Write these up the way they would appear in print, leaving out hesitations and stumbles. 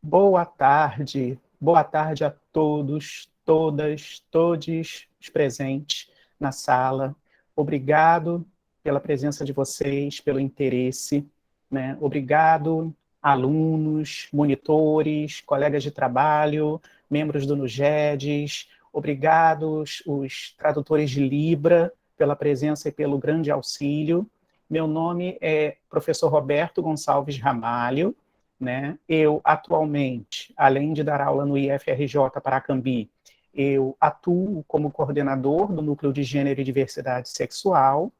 boa tarde a todos, todas, todes os presentes na sala. Obrigado pela presença de vocês, pelo interesse, né? Obrigado, alunos, monitores, colegas de trabalho, membros do NUGEDES, obrigado os tradutores de Libra pela presença e pelo grande auxílio. Meu nome é professor Roberto Gonçalves Ramalho, né? Eu, atualmente, além de dar aula no IFRJ Paracambi, eu atuo como coordenador do Núcleo de Gênero e Diversidade Sexual.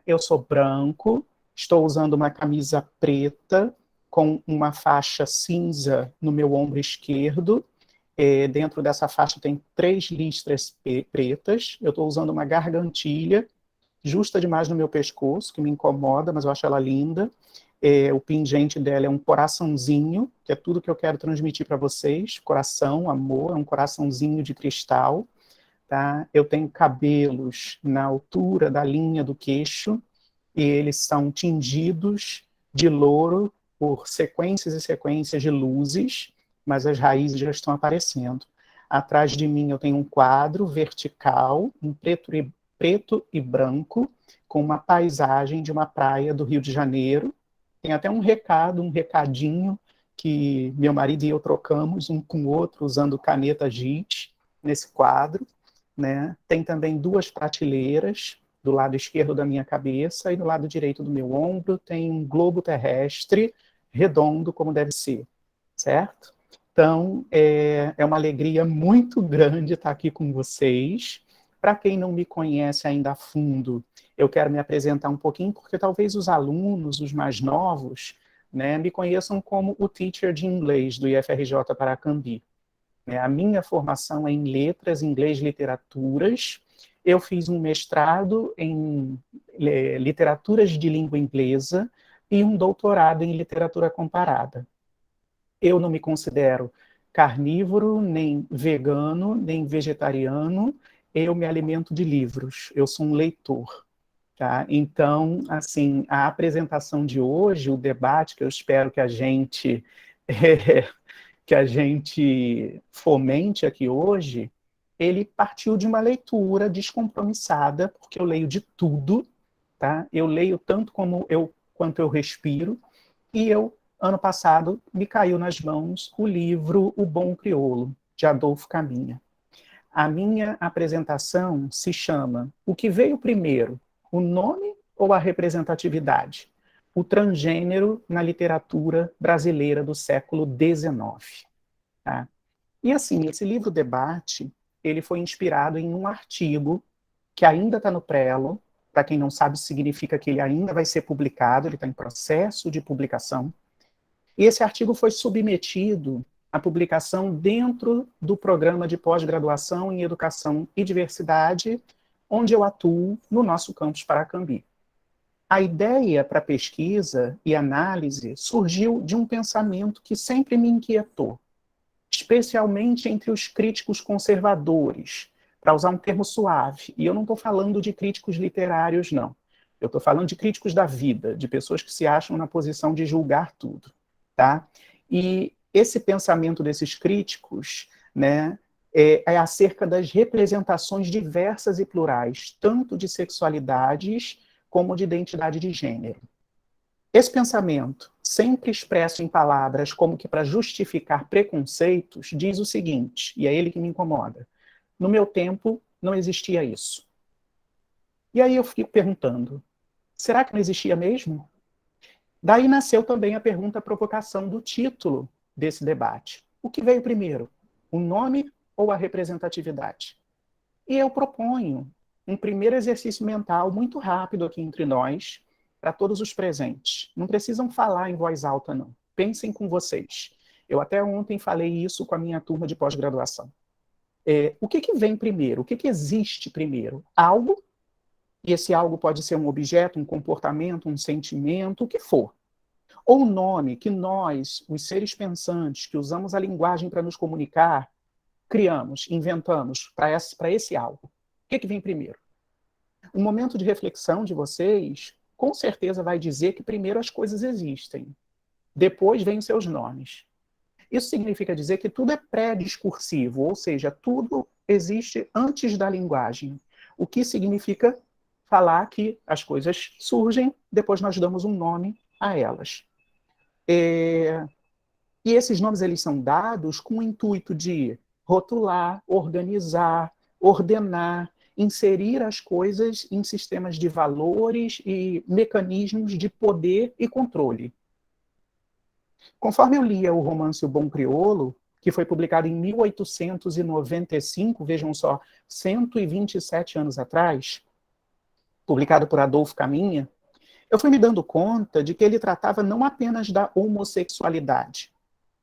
Eu sou branco, estou usando uma camisa preta com uma faixa cinza no meu ombro esquerdo. Dentro dessa faixa tem 3 listras pretas. Eu estou usando uma gargantilha justa demais no meu pescoço, que me incomoda, mas eu acho ela linda. O pingente dela é um coraçãozinho, que é tudo que eu quero transmitir para vocês. Coração, amor, é um coraçãozinho de cristal. Tá? Eu tenho cabelos na altura da linha do queixo, e eles são tingidos de louro por sequências e sequências de luzes, mas as raízes já estão aparecendo. Atrás de mim eu tenho um quadro vertical, em preto e branco, com uma paisagem de uma praia do Rio de Janeiro. Tem até um recadinho, que meu marido e eu trocamos um com o outro, usando caneta Giz, nesse quadro. Né? Tem também 2 prateleiras, do lado esquerdo da minha cabeça, e do lado direito do meu ombro tem um globo terrestre, redondo como deve ser, certo? Então, é uma alegria muito grande estar aqui com vocês. Para quem não me conhece ainda a fundo, eu quero me apresentar um pouquinho, porque talvez os alunos, os mais novos, né, me conheçam como o teacher de inglês do IFRJ Paracambi. A minha formação é em letras, inglês e literaturas. Eu fiz um mestrado em literaturas de língua inglesa e um doutorado em literatura comparada. Eu não me considero carnívoro, nem vegano, nem vegetariano. Eu me alimento de livros. Eu sou um leitor. Tá? Então, assim, a apresentação de hoje, o debate que eu espero que a gente que a gente fomente aqui hoje, ele partiu de uma leitura descompromissada, porque eu leio de tudo, tá? Eu leio tanto quanto eu respiro, e ano passado, me caiu nas mãos o livro O Bom Crioulo, de Adolfo Caminha. A minha apresentação se chama O que veio primeiro, o nome ou a representatividade? O transgênero na literatura brasileira do século XIX. Tá? E assim, esse livro debate, ele foi inspirado em um artigo que ainda está no Prelo. Para quem não sabe, significa que ele ainda vai ser publicado, ele está em processo de publicação. E esse artigo foi submetido à publicação dentro do programa de pós-graduação em Educação e Diversidade, onde eu atuo no nosso campus Paracambi. A ideia para pesquisa e análise surgiu de um pensamento que sempre me inquietou, especialmente entre os críticos conservadores, para usar um termo suave. E eu não estou falando de críticos literários, não. Eu estou falando de críticos da vida, de pessoas que se acham na posição de julgar tudo. Tá? E esse pensamento desses críticos, né, é acerca das representações diversas e plurais, tanto de sexualidades como de identidade de gênero. Esse pensamento, sempre expresso em palavras como que para justificar preconceitos, diz o seguinte, e é ele que me incomoda: no meu tempo não existia isso. E aí eu fico perguntando, será que não existia mesmo? Daí nasceu também a pergunta-provocação do título desse debate. O que veio primeiro, o nome ou a representatividade? E eu proponho um primeiro exercício mental muito rápido aqui entre nós, para todos os presentes. Não precisam falar em voz alta, não. Pensem com vocês. Eu até ontem falei isso com a minha turma de pós-graduação. O que vem primeiro? O que existe primeiro? Algo, e esse algo pode ser um objeto, um comportamento, um sentimento, o que for. Ou o nome que nós, os seres pensantes, que usamos a linguagem para nos comunicar, criamos, inventamos para esse algo. O que vem primeiro? Um momento de reflexão de vocês, com certeza vai dizer que primeiro as coisas existem. Depois vêm os seus nomes. Isso significa dizer que tudo é pré-discursivo, ou seja, tudo existe antes da linguagem. O que significa falar que as coisas surgem, depois nós damos um nome a elas. E esses nomes eles são dados com o intuito de rotular, organizar, ordenar, inserir as coisas em sistemas de valores e mecanismos de poder e controle. Conforme eu lia o romance O Bom Crioulo, que foi publicado em 1895, vejam só, 127 anos atrás, publicado por Adolfo Caminha, eu fui me dando conta de que ele tratava não apenas da homossexualidade,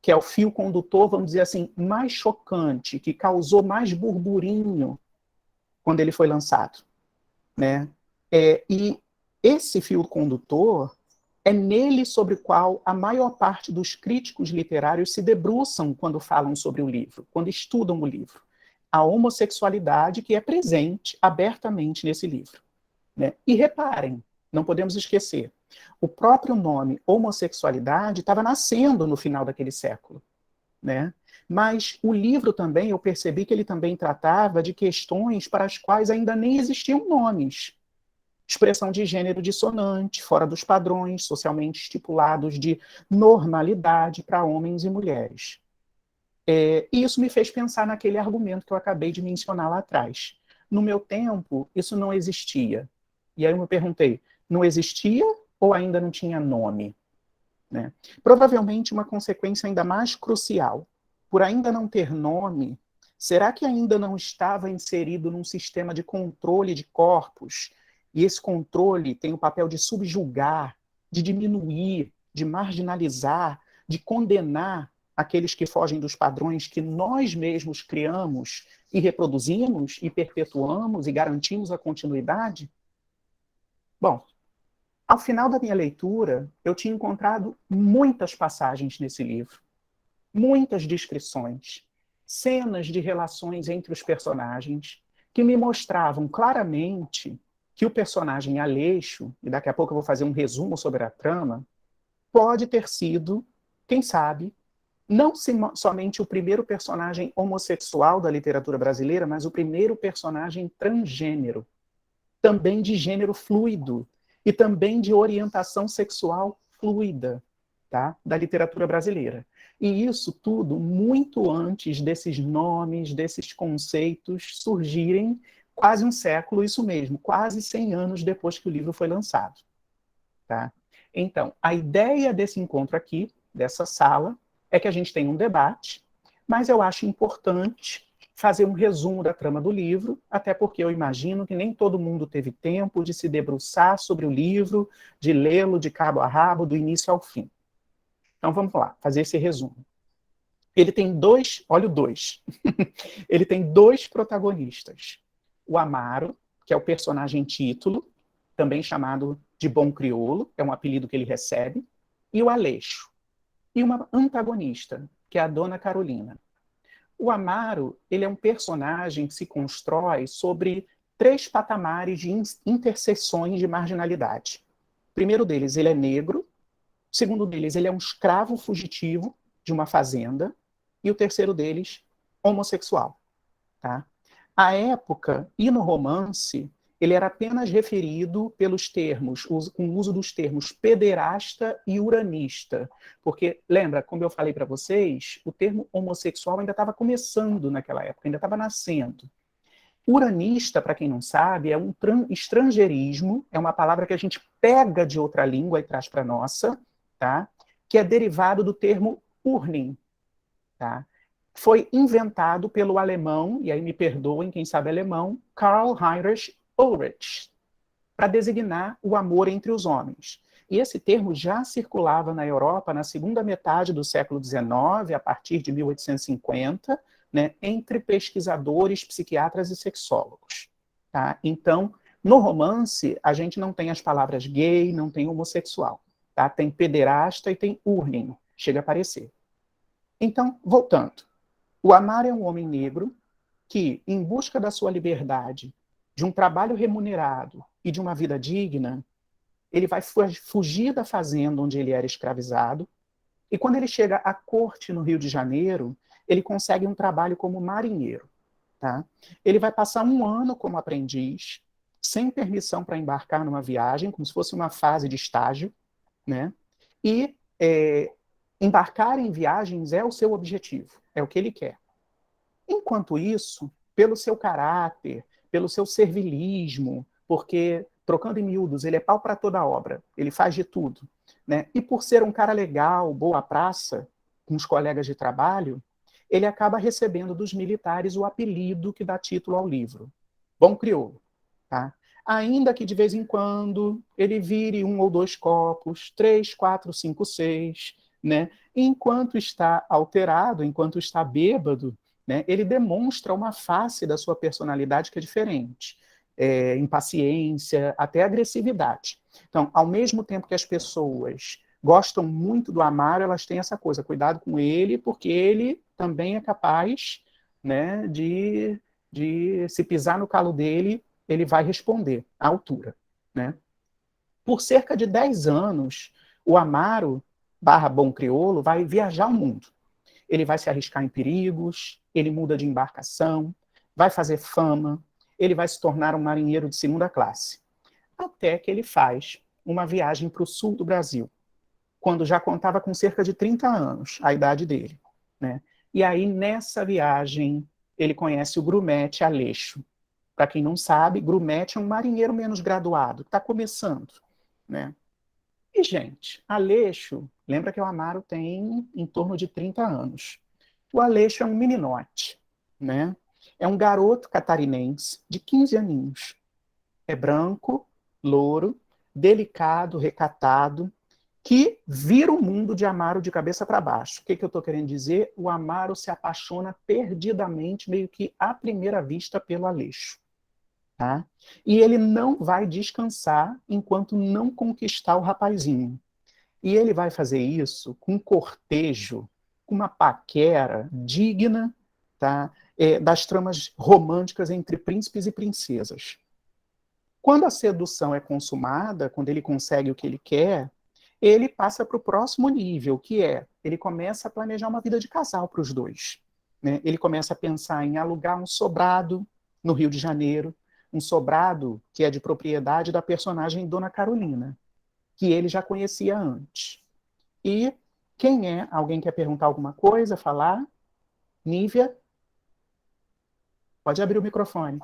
que é o fio condutor, vamos dizer assim, mais chocante, que causou mais burburinho quando ele foi lançado, né? E esse fio condutor é nele sobre o qual a maior parte dos críticos literários se debruçam quando falam sobre o livro, quando estudam o livro. A homossexualidade que é presente abertamente nesse livro, né? E reparem, não podemos esquecer, o próprio nome homossexualidade estava nascendo no final daquele século, né? Mas o livro também, eu percebi que ele também tratava de questões para as quais ainda nem existiam nomes. Expressão de gênero dissonante, fora dos padrões socialmente estipulados de normalidade para homens e mulheres. E isso me fez pensar naquele argumento que eu acabei de mencionar lá atrás. No meu tempo, isso não existia. E aí eu me perguntei, não existia ou ainda não tinha nome? Né? Provavelmente uma consequência ainda mais crucial. Por ainda não ter nome, será que ainda não estava inserido num sistema de controle de corpos? E esse controle tem o papel de subjugar, de diminuir, de marginalizar, de condenar aqueles que fogem dos padrões que nós mesmos criamos e reproduzimos e perpetuamos e garantimos a continuidade? Bom, ao final da minha leitura, eu tinha encontrado muitas passagens nesse livro, muitas descrições, cenas de relações entre os personagens que me mostravam claramente que o personagem Aleixo, e daqui a pouco eu vou fazer um resumo sobre a trama, pode ter sido, quem sabe, não somente o primeiro personagem homossexual da literatura brasileira, mas o primeiro personagem transgênero, também de gênero fluido e também de orientação sexual fluida, tá? Da literatura brasileira. E isso tudo muito antes desses nomes, desses conceitos surgirem, quase um século, isso mesmo, quase 100 anos depois que o livro foi lançado. Tá? Então, a ideia desse encontro aqui, dessa sala, é que a gente tenha um debate, mas eu acho importante fazer um resumo da trama do livro, até porque eu imagino que nem todo mundo teve tempo de se debruçar sobre o livro, de lê-lo de cabo a rabo, do início ao fim. Então vamos lá, fazer esse resumo. Ele tem dois, olha o dois, ele tem dois protagonistas. O Amaro, que é o personagem título, também chamado de Bom Crioulo, é um apelido que ele recebe, e o Aleixo. E uma antagonista, que é a Dona Carolina. O Amaro, ele é um personagem que se constrói sobre três patamares de interseções de marginalidade. O primeiro deles, ele é negro. O segundo deles, ele é um escravo fugitivo de uma fazenda. E o terceiro deles, homossexual. Tá? À época, e no romance, ele era apenas referido pelos termos, com o uso dos termos pederasta e uranista. Porque, lembra, como eu falei para vocês, o termo homossexual ainda estava começando naquela época, ainda estava nascendo. Uranista, para quem não sabe, é um estrangeirismo, é uma palavra que a gente pega de outra língua e traz para a nossa, tá? Que é derivado do termo urning, tá? Foi inventado pelo alemão, e aí me perdoem quem sabe alemão, Karl Heinrich Ulrich, para designar o amor entre os homens. E esse termo já circulava na Europa na segunda metade do século XIX, a partir de 1850, né, entre pesquisadores, psiquiatras e sexólogos. Tá? Então, no romance, a gente não tem as palavras gay, não tem homossexual. Tá? Tem pederasta e tem urning, chega a aparecer. Então, voltando. O Amaro é um homem negro que, em busca da sua liberdade, de um trabalho remunerado e de uma vida digna, ele vai fugir da fazenda onde ele era escravizado, E quando ele chega à corte no Rio de Janeiro, ele consegue um trabalho como marinheiro. Tá? Ele vai passar um ano como aprendiz, sem permissão para embarcar numa viagem, como se fosse uma fase de estágio, né? E embarcar em viagens é o seu objetivo, é o que ele quer. Enquanto isso, pelo seu caráter, pelo seu servilismo, porque, trocando em miúdos, ele é pau para toda obra, ele faz de tudo, né? E por ser um cara legal, boa praça, com os colegas de trabalho, ele acaba recebendo dos militares o apelido que dá título ao livro, Bom Crioulo. Tá? Ainda que de vez em quando ele vire um ou dois copos, 3, 4, 5, 6, né? Enquanto está alterado, enquanto está bêbado, né? Ele demonstra uma face da sua personalidade que é diferente. Impaciência, até agressividade. Então, ao mesmo tempo que as pessoas gostam muito do Amaro, elas têm essa coisa, cuidado com ele, porque ele também é capaz, né, de se pisar no calo dele, ele vai responder à altura. Né? Por cerca de 10 anos, o Amaro, barra Bom Crioulo, vai viajar o mundo. Ele vai se arriscar em perigos, ele muda de embarcação, vai fazer fama, ele vai se tornar um marinheiro de segunda classe. Até que ele faz uma viagem para o sul do Brasil, quando já contava com cerca de 30 anos, a idade dele. Né? E aí, nessa viagem, ele conhece o grumete Aleixo. Para quem não sabe, grumete é um marinheiro menos graduado, que está começando. Né? E, gente, Aleixo, lembra que o Amaro tem em torno de 30 anos. O Aleixo é um meninote, né? É um garoto catarinense de 15 aninhos. É branco, louro, delicado, recatado, que vira o mundo de Amaro de cabeça para baixo. O que eu estou querendo dizer? O Amaro se apaixona perdidamente, meio que à primeira vista, pelo Aleixo. Tá? E ele não vai descansar enquanto não conquistar o rapazinho. E ele vai fazer isso com um cortejo, com uma paquera digna, tá? Das tramas românticas entre príncipes e princesas. Quando a sedução é consumada, quando ele consegue o que ele quer, ele passa para o próximo nível, que é, ele começa a planejar uma vida de casal para os dois. Né? Ele começa a pensar em alugar um sobrado no Rio de Janeiro, um sobrado que é de propriedade da personagem Dona Carolina, que ele já conhecia antes. E quem é? Alguém quer perguntar alguma coisa, falar? Nívia? Pode abrir o microfone.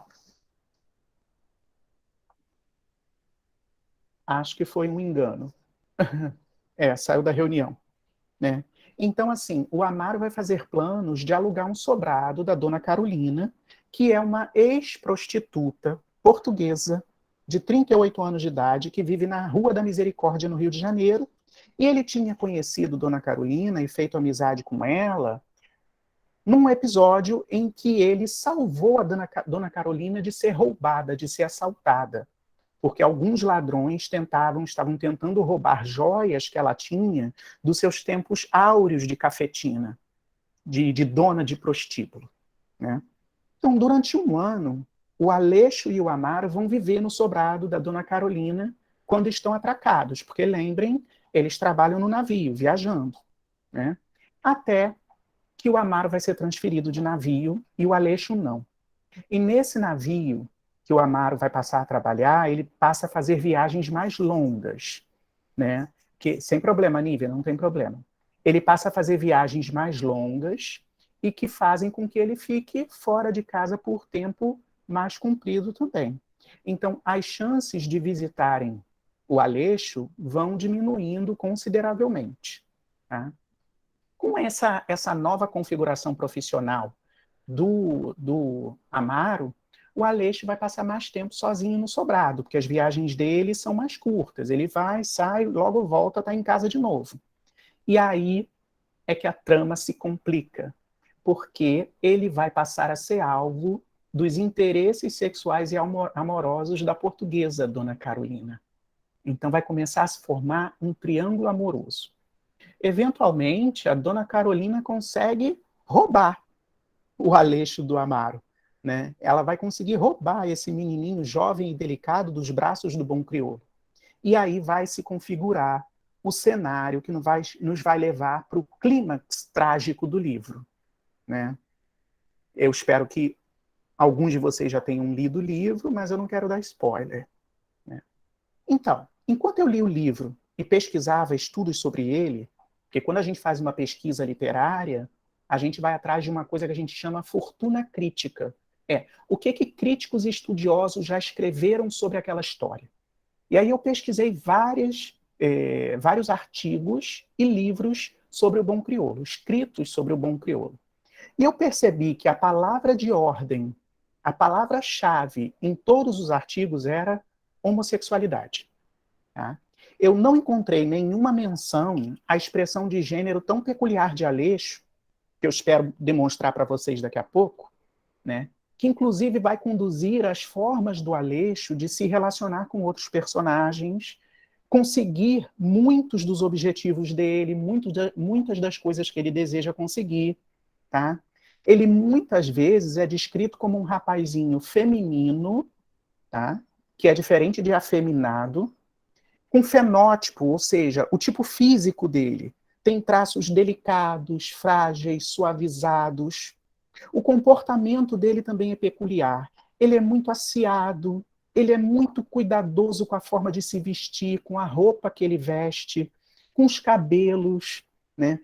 Acho que foi um engano. Saiu da reunião. Né? Então, assim, o Amaro vai fazer planos de alugar um sobrado da Dona Carolina, que é uma ex-prostituta portuguesa de 38 anos de idade, que vive na Rua da Misericórdia, no Rio de Janeiro. E ele tinha conhecido Dona Carolina e feito amizade com ela num episódio em que ele salvou a Dona Carolina de ser roubada, de ser assaltada, porque alguns ladrões estavam tentando roubar joias que ela tinha dos seus tempos áureos de cafetina, de dona de prostíbulo. Né? Então, durante um ano, o Aleixo e o Amaro vão viver no sobrado da Dona Carolina quando estão atracados, porque lembrem, eles trabalham no navio, viajando. Né? Até que o Amaro vai ser transferido de navio e o Aleixo não. E nesse navio que o Amaro vai passar a trabalhar, ele passa a fazer viagens mais longas, né? Que, sem problema, Nívia, não tem problema. Ele passa a fazer viagens mais longas e que fazem com que ele fique fora de casa por tempo mais comprido também. Então, as chances de visitarem o Aleixo vão diminuindo consideravelmente. Tá? Com essa nova configuração profissional do Amaro, o Aleixo vai passar mais tempo sozinho no sobrado, porque as viagens dele são mais curtas. Ele vai, sai, logo volta, está em casa de novo. E aí é que a trama se complica, porque ele vai passar a ser alvo dos interesses sexuais e amorosos da portuguesa, Dona Carolina. Então vai começar a se formar um triângulo amoroso. Eventualmente, a Dona Carolina consegue roubar o Aleixo do Amaro. Né? Ela vai conseguir roubar esse menininho jovem e delicado dos braços do Bom Crioulo. E aí vai se configurar o cenário que nos vai levar para o clímax trágico do livro, né? Eu espero que alguns de vocês já tenham lido o livro, mas eu não quero dar spoiler, né? Então, enquanto eu li o livro e pesquisava estudos sobre ele, porque quando a gente faz uma pesquisa literária, a gente vai atrás de uma coisa que a gente chama fortuna crítica. O que críticos e estudiosos já escreveram sobre aquela história. E aí eu pesquisei vários artigos e livros sobre o bom crioulo, escritos sobre o bom crioulo. E eu percebi que a palavra de ordem, a palavra-chave em todos os artigos era homossexualidade. Tá? Eu não encontrei nenhuma menção à expressão de gênero tão peculiar de Aleixo, que eu espero demonstrar para vocês daqui a pouco, né? Que inclusive vai conduzir as formas do Aleixo de se relacionar com outros personagens, conseguir muitos dos objetivos dele, muitas das coisas que ele deseja conseguir. Tá? Ele muitas vezes é descrito como um rapazinho feminino, tá? Que é diferente de afeminado, com fenótipo, ou seja, o tipo físico dele tem traços delicados, frágeis, suavizados. O comportamento dele também é peculiar. Ele é muito aciado, ele é muito cuidadoso com a forma de se vestir, com a roupa que ele veste, com os cabelos, né?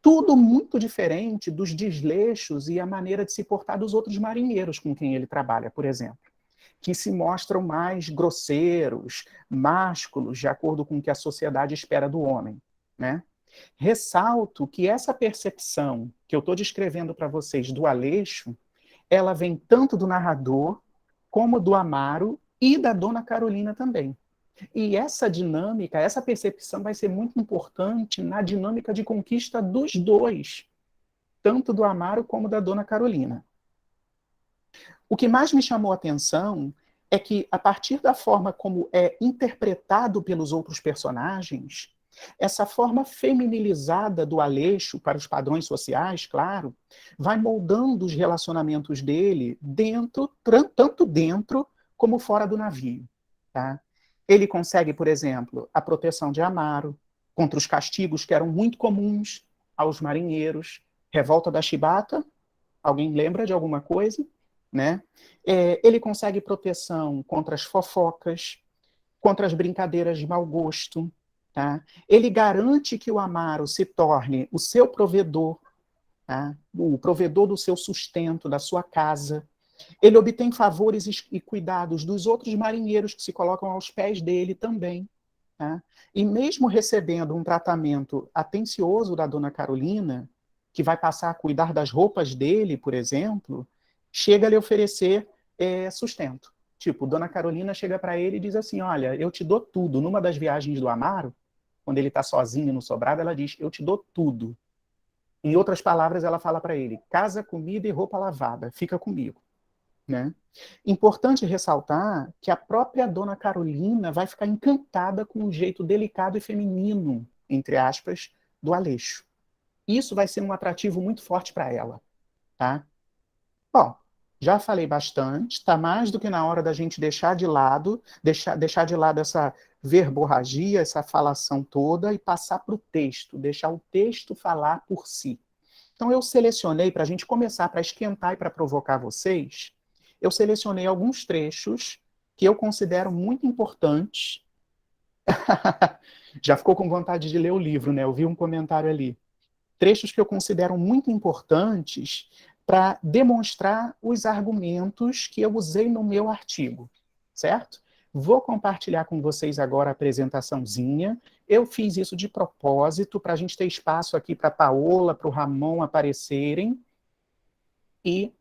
Tudo muito diferente dos desleixos e a maneira de se portar dos outros marinheiros com quem ele trabalha, por exemplo, que se mostram mais grosseiros, másculos, de acordo com o que a sociedade espera do homem, né? Ressalto que essa percepção que eu estou descrevendo para vocês do Aleixo, ela vem tanto do narrador, como do Amaro e da Dona Carolina também. E essa dinâmica, essa percepção vai ser muito importante na dinâmica de conquista dos dois, tanto do Amaro como da Dona Carolina. O que mais me chamou a atenção é que, a partir da forma como é interpretado pelos outros personagens, essa forma feminilizada do Aleixo para os padrões sociais, claro, vai moldando os relacionamentos dele tanto dentro como fora do navio. Tá? Ele consegue, por exemplo, a proteção de Amaro contra os castigos que eram muito comuns aos marinheiros. Revolta da Chibata, alguém lembra de alguma coisa? Né? Ele consegue proteção contra as fofocas, contra as brincadeiras de mau gosto. Tá? Ele garante que o Amaro se torne o seu provedor, tá? O provedor do seu sustento, da sua casa. Ele obtém favores e cuidados dos outros marinheiros que se colocam aos pés dele também. Tá? E mesmo recebendo um tratamento atencioso da Dona Carolina, que vai passar a cuidar das roupas dele, por exemplo, chega a lhe oferecer sustento. Tipo, Dona Carolina chega para ele e diz assim, olha, eu te dou tudo. Numa das viagens do Amaro, quando ele está sozinho no sobrado, ela diz, eu te dou tudo. Em outras palavras, ela fala para ele, casa, comida e roupa lavada, fica comigo. Né? Importante ressaltar que a própria Dona Carolina vai ficar encantada com o jeito delicado e feminino, entre aspas, do Aleixo. Isso vai ser um atrativo muito forte para ela. Tá? Bom, já falei bastante, está mais do que na hora da gente deixar de lado essa verborragia, essa falação toda e passar para o texto, deixar o texto falar por si. Então eu selecionei, para a gente começar, para esquentar e para provocar vocês, eu selecionei alguns trechos que eu considero muito importantes. Já ficou com vontade de ler o livro, né? Eu vi um comentário ali. Trechos que eu considero muito importantes para demonstrar os argumentos que eu usei no meu artigo, certo? Vou compartilhar com vocês agora a apresentaçãozinha. Eu fiz isso de propósito para a gente ter espaço aqui para a Paola, para o Ramon aparecerem. E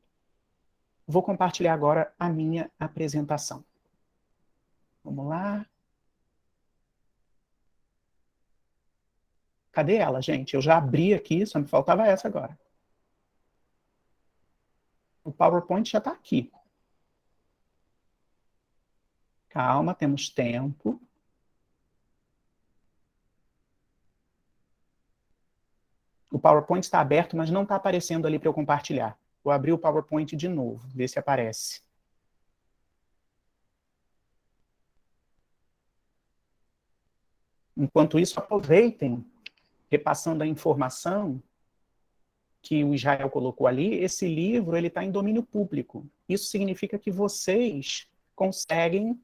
vou compartilhar agora a minha apresentação. Vamos lá. Cadê ela, gente? Eu já abri aqui, só me faltava essa agora. O PowerPoint já está aqui. Calma, temos tempo. O PowerPoint está aberto, mas não está aparecendo ali para eu compartilhar. Vou abrir o PowerPoint de novo, ver se aparece. Enquanto isso, aproveitem, repassando a informação que o Israel colocou ali, esse livro ele está em domínio público. Isso significa que vocês conseguem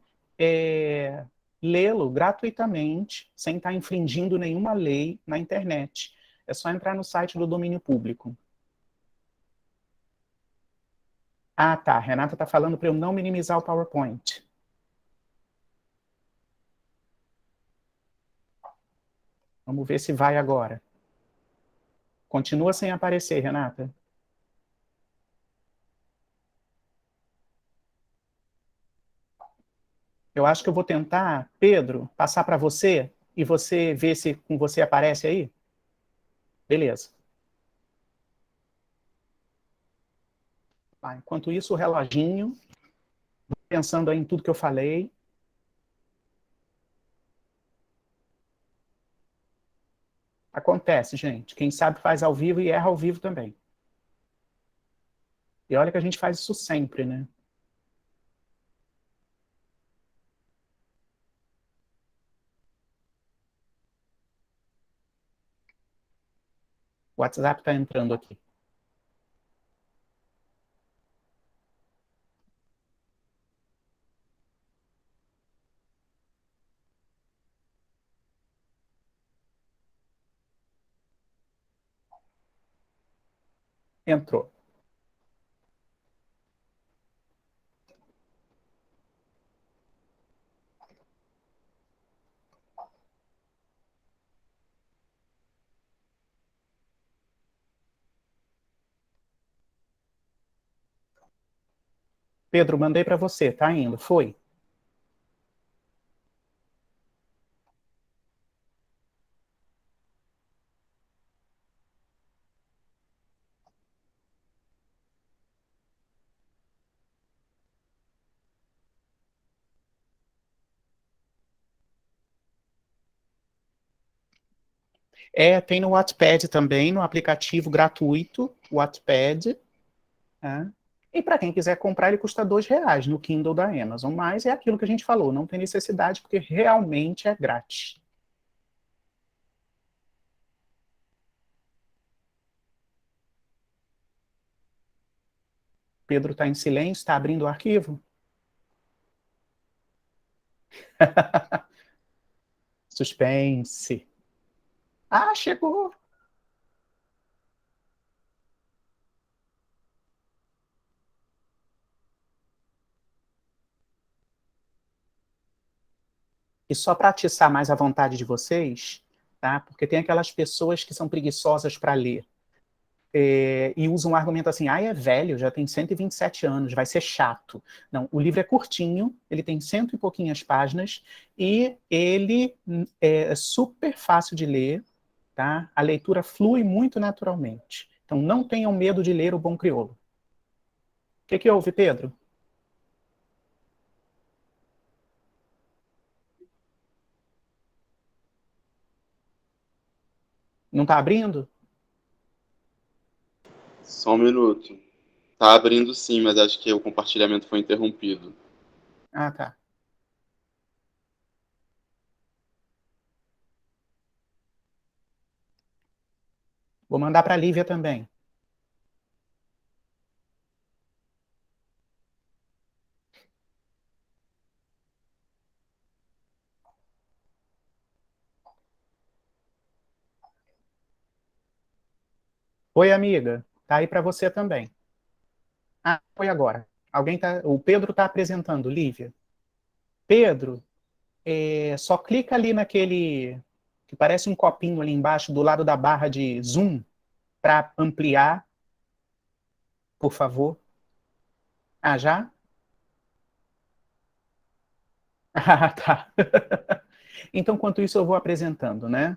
lê-lo gratuitamente, sem estar infringindo nenhuma lei na internet. É só entrar no site do domínio público. Ah, tá. Renata está falando para eu não minimizar o PowerPoint. Vamos ver se vai agora. Continua sem aparecer, Renata. Eu acho que eu vou tentar, Pedro, passar para você e você ver se com você aparece aí. Beleza. Tá, enquanto isso, o reloginho, pensando aí em tudo que eu falei. Acontece, gente. Quem sabe faz ao vivo e erra ao vivo também. E olha que a gente faz isso sempre, né? O WhatsApp está entrando aqui. Entrou. Pedro, mandei para você, tá indo. Foi. Tem no Wattpad também, no aplicativo gratuito, Wattpad. Né? E para quem quiser comprar, ele custa R$ 2 no Kindle da Amazon. Mas é aquilo que a gente falou, não tem necessidade, porque realmente é grátis. Pedro está em silêncio, está abrindo o arquivo? Suspense. Ah, chegou! E só para atiçar mais a vontade de vocês, tá? Porque tem aquelas pessoas que são preguiçosas para ler e usam um argumento assim: ah, é velho, já tem 127 anos, vai ser chato. Não, o livro é curtinho, ele tem cento e pouquinhas páginas e ele é super fácil de ler, tá? A leitura flui muito naturalmente. Então não tenham medo de ler O Bom Crioulo. O que houve, Pedro? Não está abrindo? Só um minuto. Tá abrindo sim, mas acho que o compartilhamento foi interrompido. Ah, tá. Vou mandar para a Lívia também. Oi, amiga. Tá aí para você também. Ah, foi agora. Alguém tá. O Pedro está apresentando, Lívia. Pedro, só clica ali naquele que parece um copinho ali embaixo, do lado da barra de zoom, para ampliar, por favor. Ah, já? Ah, tá. Então, enquanto isso, eu vou apresentando, né?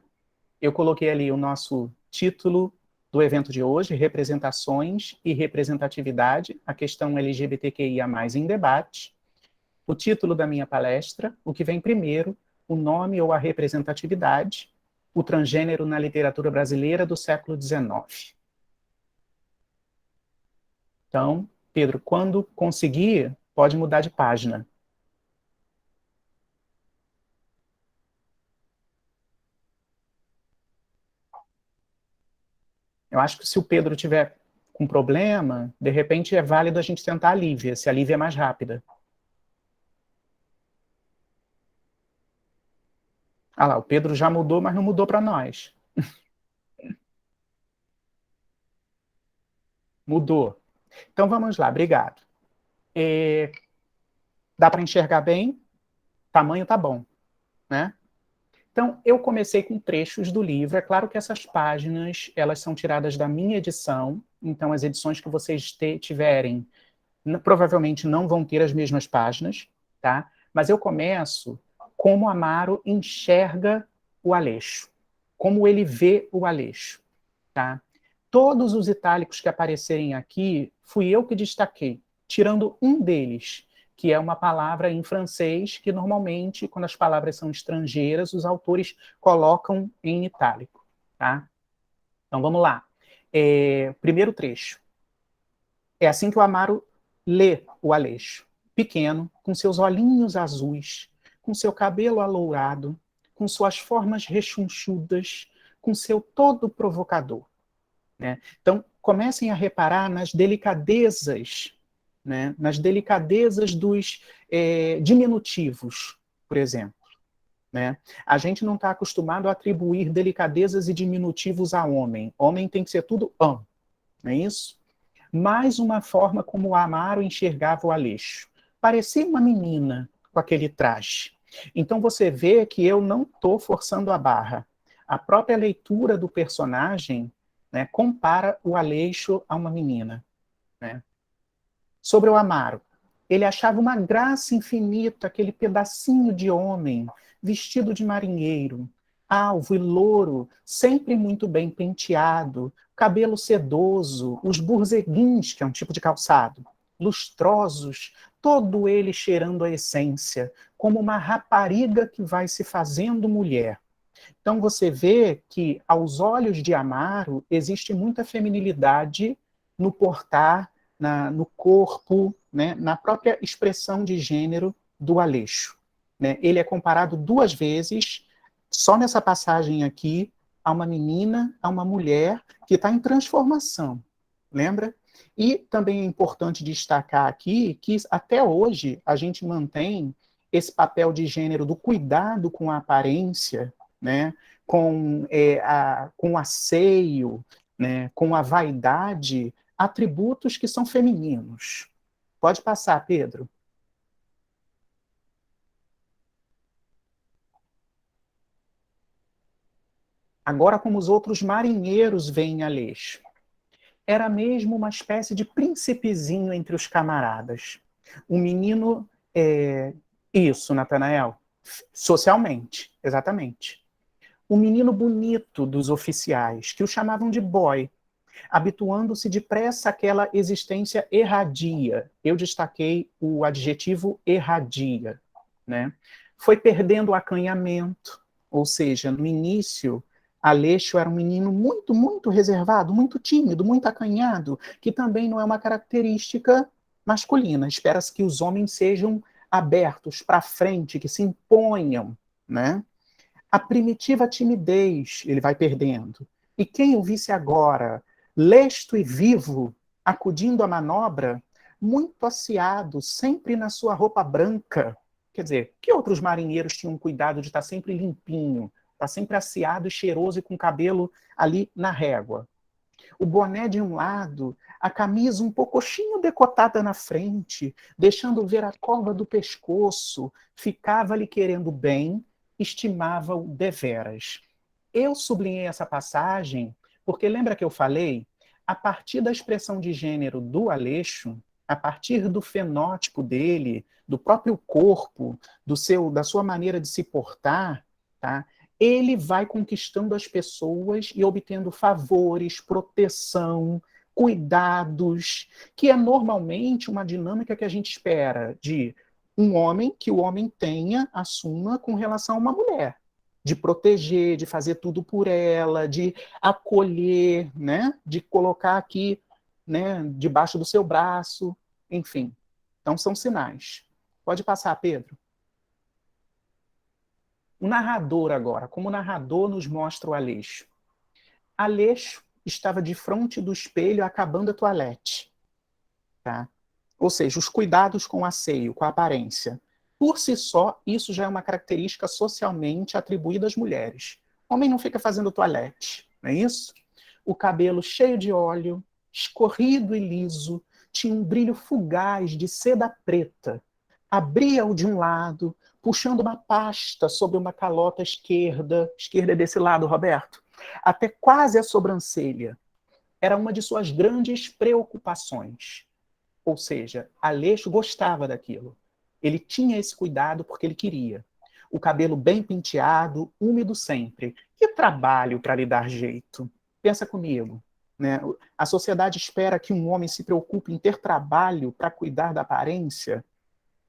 Eu coloquei ali o nosso título do evento de hoje, Representações e Representatividade, a questão LGBTQIA+, em debate. O título da minha palestra, o que vem primeiro, o nome ou a representatividade, o transgênero na literatura brasileira do século XIX. Então, Pedro, quando conseguir, pode mudar de página. Eu acho que se o Pedro tiver com problema, de repente é válido a gente tentar a Lívia, se a Lívia é mais rápida. Ah lá, o Pedro já mudou, mas não mudou para nós. Mudou. Então vamos lá, obrigado. Dá para enxergar bem? Tamanho tá bom, né? Então, eu comecei com trechos do livro. É claro que essas páginas, elas são tiradas da minha edição. Então, as edições que vocês tiverem, provavelmente não vão ter as mesmas páginas, tá? Mas eu começo como Amaro enxerga o Aleixo, como ele vê o Aleixo, tá? Todos os itálicos que aparecerem aqui, fui eu que destaquei, tirando um deles, que é uma palavra em francês, que normalmente, quando as palavras são estrangeiras, os autores colocam em itálico. Tá? Então vamos lá. Primeiro trecho. É assim que o Amaro lê o Aleixo. Pequeno, com seus olhinhos azuis, com seu cabelo alourado, com suas formas rechonchudas, com seu todo provocador. Né? Então, comecem a reparar nas delicadezas, né? Nas delicadezas dos diminutivos, por exemplo. Né? A gente não está acostumado a atribuir delicadezas e diminutivos a homem. Homem tem que ser tudo não é isso? Mais uma forma como o Amaro enxergava o Aleixo. Parecia uma menina com aquele traje. Então você vê que eu não estou forçando a barra. A própria leitura do personagem, né, compara o Aleixo a uma menina. Né? Sobre o Amaro, ele achava uma graça infinita aquele pedacinho de homem vestido de marinheiro, alvo e louro, sempre muito bem penteado, cabelo sedoso, os burzeguins, que é um tipo de calçado, lustrosos, todo ele cheirando a essência, como uma rapariga que vai se fazendo mulher. Então você vê que, aos olhos de Amaro, existe muita feminilidade no portar, no corpo, né, na própria expressão de gênero do Aleixo. Né? Ele é comparado duas vezes, só nessa passagem aqui, a uma menina, a uma mulher que está em transformação. Lembra? E também é importante destacar aqui que até hoje a gente mantém esse papel de gênero do cuidado com a aparência, né? Com o asseio, né? Com a vaidade, atributos que são femininos. Pode passar, Pedro. Agora, como os outros marinheiros veem Aleixo. Era mesmo uma espécie de príncipezinho entre os camaradas. Um menino. Isso, Natanael. Socialmente, exatamente. Um menino bonito dos oficiais, que o chamavam de boy, habituando-se depressa àquela existência erradia. Eu destaquei o adjetivo erradia. Né? Foi perdendo o acanhamento, ou seja, no início, Aleixo era um menino muito, muito reservado, muito tímido, muito acanhado, que também não é uma característica masculina. Espera-se que os homens sejam abertos para frente, que se imponham, né? A primitiva timidez ele vai perdendo. E quem o visse agora, lesto e vivo, acudindo à manobra, muito asseado, sempre na sua roupa branca. Quer dizer, que outros marinheiros tinham cuidado de estar sempre limpinho, estar sempre asseado e cheiroso e com o cabelo ali na régua? O boné de um lado, a camisa um pouquinho decotada na frente, deixando ver a cova do pescoço, ficava lhe querendo bem, estimava-o deveras. Eu sublinhei essa passagem porque lembra que eu falei? A partir da expressão de gênero do Aleixo, a partir do fenótipo dele, do próprio corpo, da sua maneira de se portar, tá? Ele vai conquistando as pessoas e obtendo favores, proteção, cuidados, que é normalmente uma dinâmica que a gente espera de um homem que o homem tenha, assuma com relação a uma mulher. De proteger, de fazer tudo por ela, de acolher, né? De colocar aqui, né, debaixo do seu braço, enfim. Então são sinais. Pode passar, Pedro. O narrador agora, como o narrador nos mostra o Aleixo. Aleixo estava de frente do espelho acabando a toalete. Tá? Ou seja, os cuidados com o asseio, com a aparência. Por si só, isso já é uma característica socialmente atribuída às mulheres. O homem não fica fazendo toalete, não é isso? O cabelo cheio de óleo, escorrido e liso, tinha um brilho fugaz de seda preta. Abria-o de um lado, puxando uma pasta sobre uma calota esquerda é desse lado, Roberto, até quase a sobrancelha. Era uma de suas grandes preocupações. Ou seja, Aleixo gostava daquilo. Ele tinha esse cuidado porque ele queria. O cabelo bem penteado, úmido sempre. Que trabalho para lhe dar jeito. Pensa comigo. Né? A sociedade espera que um homem se preocupe em ter trabalho para cuidar da aparência.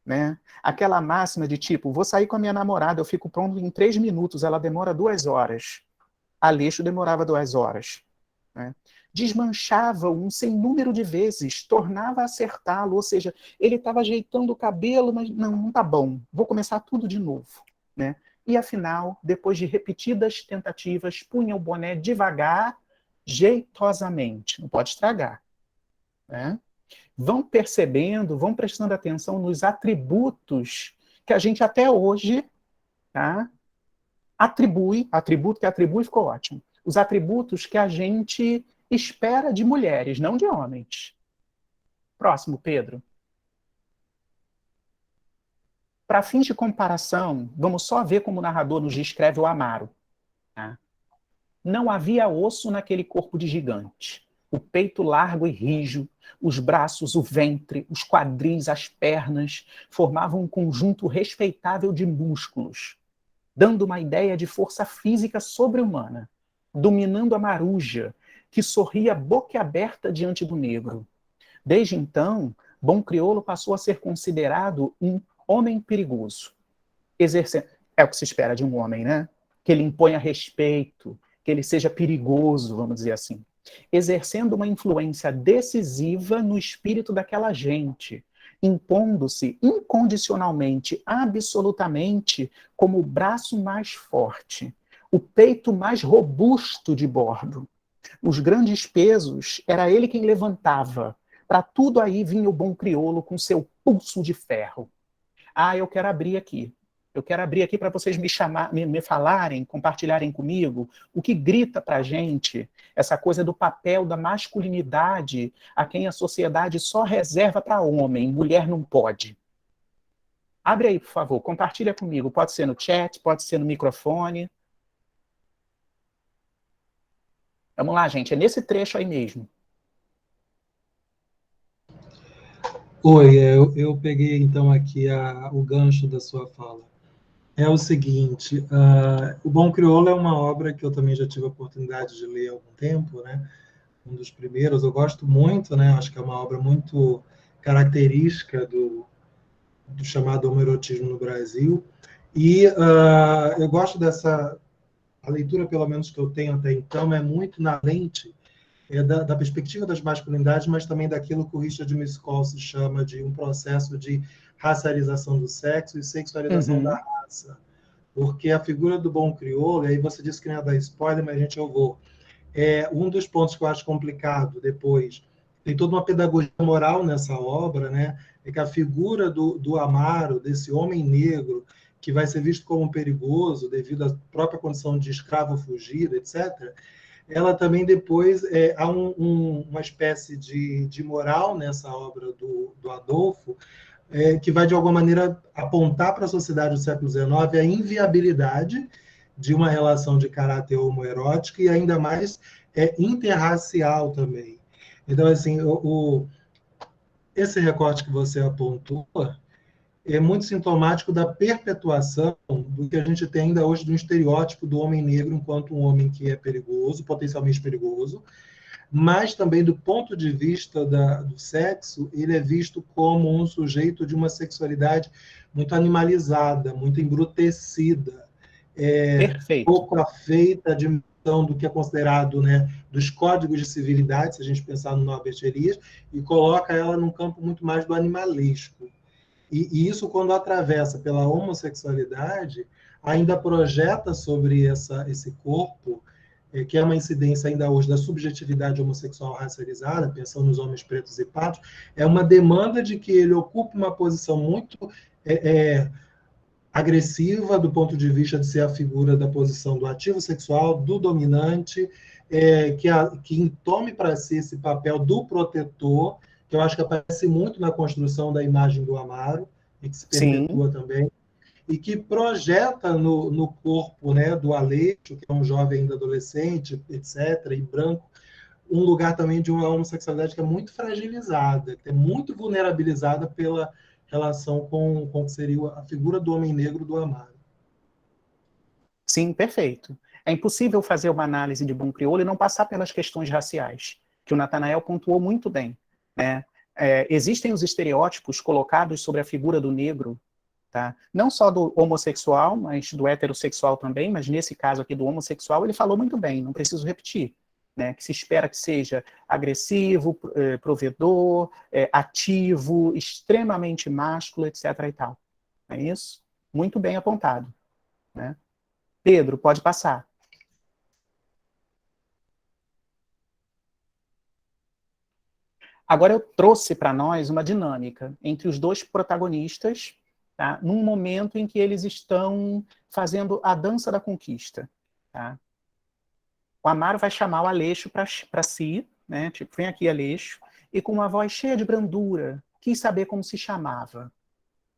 Né? Aquela máxima de tipo, vou sair com a minha namorada, eu fico pronto em 3 minutos, ela demora 2 horas. Aleixo demorava 2 horas. Né? Desmanchava um sem número de vezes, tornava a acertá-lo, ou seja, ele estava ajeitando o cabelo, mas não tá bom, vou começar tudo de novo. Né? E afinal, depois de repetidas tentativas, punha o boné devagar, jeitosamente, não pode estragar. Né? Vão percebendo, vão prestando atenção nos atributos que a gente até hoje, tá? Atributo que atribui ficou ótimo. Os atributos que a gente espera de mulheres, não de homens. Próximo, Pedro. Para fins de comparação, vamos só ver como o narrador nos descreve o Amaro. Tá? Não havia osso naquele corpo de gigante. O peito largo e rijo, os braços, o ventre, os quadris, as pernas, formavam um conjunto respeitável de músculos, dando uma ideia de força física sobre-humana, dominando a maruja, que sorria boquiaberta diante do negro. Desde então, Bom Crioulo passou a ser considerado um homem perigoso. É o que se espera de um homem, né? Que ele imponha respeito, que ele seja perigoso, vamos dizer assim. Exercendo uma influência decisiva no espírito daquela gente, impondo-se incondicionalmente, absolutamente, como o braço mais forte, o peito mais robusto de bordo. Os grandes pesos, era ele quem levantava. Para tudo aí vinha o Bom Crioulo com seu pulso de ferro. Ah, eu quero abrir aqui. Eu quero abrir aqui para vocês me falarem, compartilharem comigo o que grita para a gente essa coisa do papel da masculinidade a quem a sociedade só reserva para homem, mulher não pode. Abre aí, por favor, compartilha comigo. Pode ser no chat, pode ser no microfone. Vamos lá, gente, é nesse trecho aí mesmo. Oi, eu peguei então aqui o gancho da sua fala. É o seguinte, o Bom Crioulo é uma obra que eu também já tive a oportunidade de ler há algum tempo, né? Um dos primeiros, eu gosto muito, né? Acho que é uma obra muito característica do chamado homoerotismo no Brasil. E eu gosto a leitura, pelo menos que eu tenho até então, é muito na lente da perspectiva das masculinidades, mas também daquilo que o Richard Miskolc chama de um processo de racialização do sexo e sexualização da raça. Porque a figura do Bom Crioulo, e aí você disse que não ia dar spoiler, mas eu vou. Um dos pontos que eu acho complicado depois, tem toda uma pedagogia moral nessa obra, né? É que a figura do Amaro, desse homem negro, que vai ser visto como perigoso devido à própria condição de escravo fugido, etc., ela também depois há uma espécie de moral nessa obra do Adolfo, que vai, de alguma maneira, apontar para a sociedade do século XIX a inviabilidade de uma relação de caráter homoerótico e, ainda mais, interracial também. Então, assim, esse recorte que você apontou é muito sintomático da perpetuação do que a gente tem ainda hoje do estereótipo do homem negro enquanto um homem que é perigoso, potencialmente perigoso, mas também do ponto de vista do sexo, ele é visto como um sujeito de uma sexualidade muito animalizada, muito embrutecida, pouco afeita à dimensão do que é considerado, né, dos códigos de civilidade, se a gente pensar no Norbert Elias, e coloca ela num campo muito mais do animalesco. E isso, quando atravessa pela homossexualidade, ainda projeta sobre esse corpo que é uma incidência ainda hoje da subjetividade homossexual racializada, pensando nos homens pretos e pardos, é uma demanda de que ele ocupe uma posição muito agressiva do ponto de vista de ser a figura da posição do ativo sexual, do dominante, que tome para si esse papel do protetor, que eu acho que aparece muito na construção da imagem do Amaro, e que se perpetua também, e que projeta no corpo, né, do Aleixo, que é um jovem ainda adolescente, etc., e branco, um lugar também de uma homossexualidade que é muito fragilizada, que é muito vulnerabilizada pela relação com o que seria a figura do homem negro do Amaro. Sim, perfeito. É impossível fazer uma análise de Bom Crioulo e não passar pelas questões raciais, que o Natanael pontuou muito bem, né? Existem os estereótipos colocados sobre a figura do negro, tá? Não só do homossexual, mas do heterossexual também, mas nesse caso aqui do homossexual, ele falou muito bem, não preciso repetir, né? Que se espera que seja agressivo, provedor, ativo, extremamente másculo, etc. e tal. É isso? Muito bem apontado, né? Pedro, pode passar. Agora eu trouxe para nós uma dinâmica entre os dois protagonistas, tá? Num momento em que eles estão fazendo a dança da conquista. Tá? O Amaro vai chamar o Aleixo para si, né? Tipo, vem aqui, Aleixo, e com uma voz cheia de brandura, quis saber como se chamava.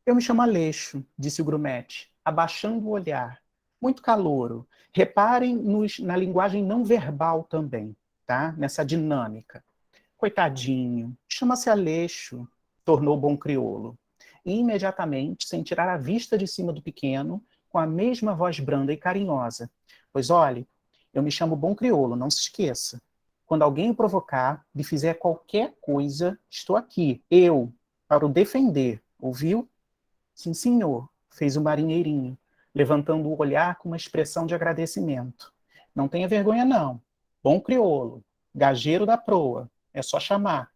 Eu me chamo Aleixo, disse o grumete, abaixando o olhar. Muito calouro. Reparem na linguagem não verbal também, tá? Nessa dinâmica. Coitadinho, chama-se Aleixo, tornou o bom crioulo. E imediatamente, sem tirar a vista de cima do pequeno, com a mesma voz branda e carinhosa. Pois olhe, eu me chamo bom crioulo, não se esqueça. Quando alguém o provocar, lhe fizer qualquer coisa, estou aqui, eu, para o defender, ouviu? Sim, senhor, fez o marinheirinho, levantando o olhar com uma expressão de agradecimento. Não tenha vergonha, não. Bom crioulo, gageiro da proa, é só chamar.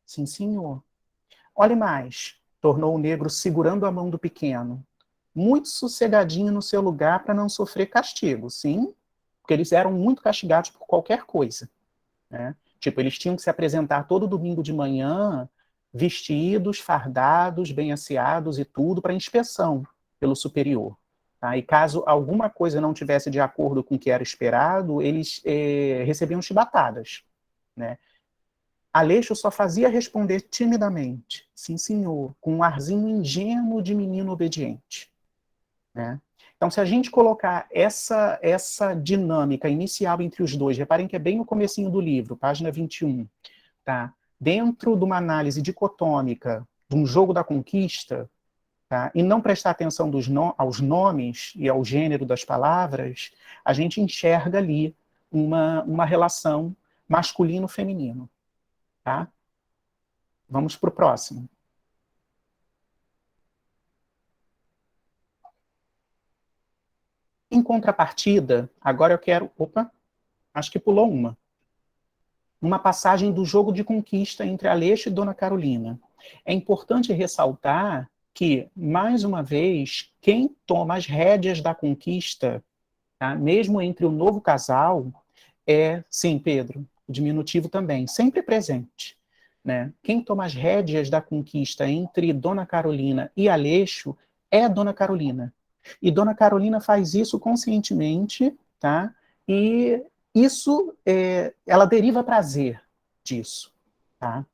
Sim, senhor. Olhe mais, tornou o negro segurando a mão do pequeno. Muito sossegadinho no seu lugar para não sofrer castigo, sim? Porque eles eram muito castigados por qualquer coisa, né? Tipo, eles tinham que se apresentar todo domingo de manhã, vestidos, fardados, bem asseados e tudo, para inspeção pelo superior. Tá? E caso alguma coisa não tivesse de acordo com o que era esperado, eles recebiam chibatadas, né? Aleixo só fazia responder timidamente, sim, senhor, com um arzinho ingênuo de menino obediente, né? Então, se a gente colocar essa dinâmica inicial entre os dois, reparem que é bem no comecinho do livro, página 21, tá? Dentro de uma análise dicotômica de um jogo da conquista, tá? E não prestar atenção aos nomes e ao gênero das palavras, a gente enxerga ali uma relação masculino-feminino. Tá? Vamos para o próximo. Em contrapartida, agora eu quero... Opa, acho que pulou uma passagem do jogo de conquista entre Aleixo e Dona Carolina. É importante ressaltar que, mais uma vez, quem toma as rédeas da conquista, tá, mesmo entre o novo casal, sim, Pedro, o diminutivo também, sempre presente. Né? Quem toma as rédeas da conquista entre Dona Carolina e Aleixo é Dona Carolina. E Dona Carolina faz isso conscientemente, tá? E isso, ela deriva prazer disso, tá?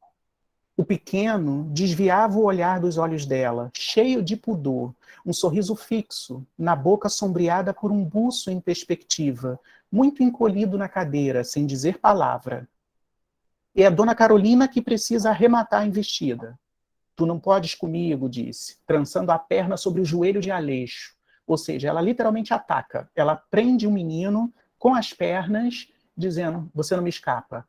O pequeno desviava o olhar dos olhos dela, cheio de pudor, um sorriso fixo, na boca sombreada por um buço em perspectiva, muito encolhido na cadeira, sem dizer palavra. E é a Dona Carolina que precisa arrematar a investida. Tu não podes comigo, disse, trançando a perna sobre o joelho de Aleixo. Ou seja, ela literalmente ataca. Ela prende o menino com as pernas, dizendo, você não me escapa.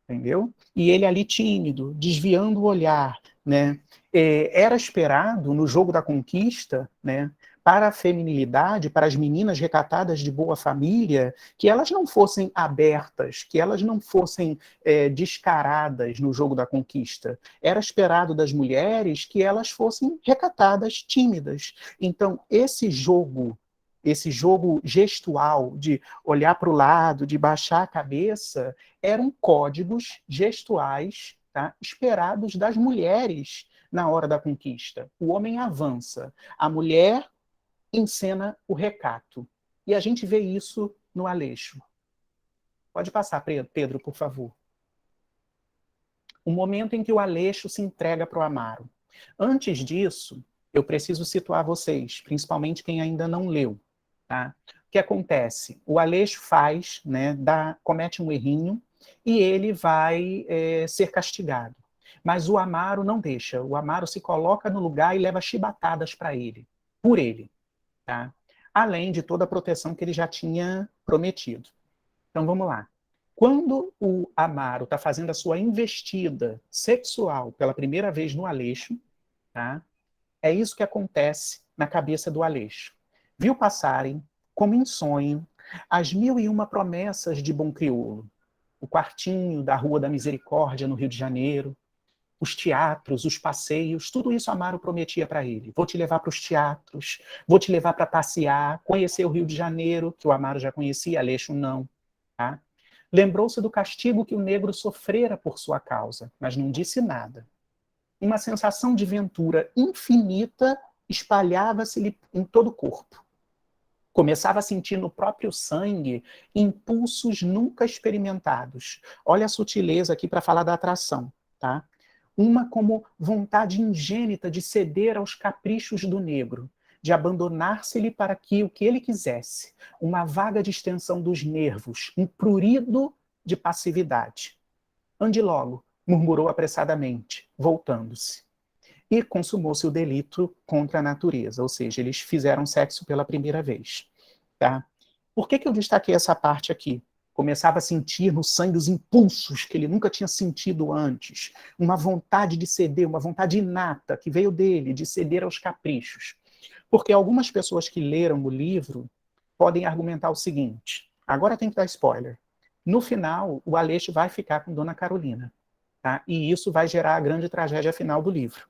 Entendeu? E ele ali tímido, desviando o olhar, né? Era esperado no jogo da conquista, né, para a feminilidade, para as meninas recatadas de boa família, que elas não fossem abertas, que elas não fossem descaradas no jogo da conquista. Era esperado das mulheres que elas fossem recatadas, tímidas. Então, esse jogo esse jogo gestual de olhar para o lado, de baixar a cabeça, eram códigos gestuais, tá, esperados das mulheres na hora da conquista. O homem avança, a mulher encena o recato. E a gente vê isso no Aleixo. Pode passar, Pedro, por favor. O momento em que o Aleixo se entrega para o Amaro. Antes disso, eu preciso situar vocês, principalmente quem ainda não leu. Tá? O que acontece? O Aleixo faz, né, comete um errinho e ele vai ser castigado. Mas o Amaro não deixa. O Amaro se coloca no lugar e leva chibatadas para ele, por ele. Tá? Além de toda a proteção que ele já tinha prometido. Então vamos lá. Quando o Amaro está fazendo a sua investida sexual pela primeira vez no Aleixo, tá? É isso que acontece na cabeça do Aleixo. Viu passarem, como em sonho, as 1001 promessas de bom crioulo. O quartinho da Rua da Misericórdia, no Rio de Janeiro, os teatros, os passeios, tudo isso Amaro prometia para ele. Vou te levar para os teatros, vou te levar para passear, conhecer o Rio de Janeiro, que o Amaro já conhecia, Aleixo não. Tá? Lembrou-se do castigo que o negro sofrera por sua causa, mas não disse nada. Uma sensação de ventura infinita espalhava-se-lhe em todo o corpo. Começava a sentir no próprio sangue impulsos nunca experimentados. Olha a sutileza aqui para falar da atração, tá? Uma como vontade ingênita de ceder aos caprichos do negro, de abandonar-se-lhe para o que ele quisesse, uma vaga distensão dos nervos, um prurido de passividade. Ande logo, murmurou apressadamente, voltando-se. E consumou-se o delito contra a natureza, ou seja, eles fizeram sexo pela primeira vez. Tá? Por que eu destaquei essa parte aqui? Começava a sentir no sangue os impulsos que ele nunca tinha sentido antes, uma vontade de ceder, uma vontade inata que veio dele, de ceder aos caprichos. Porque algumas pessoas que leram o livro podem argumentar o seguinte, agora tem que dar spoiler, no final o Aleixo vai ficar com Dona Carolina, tá? E isso vai gerar a grande tragédia final do livro.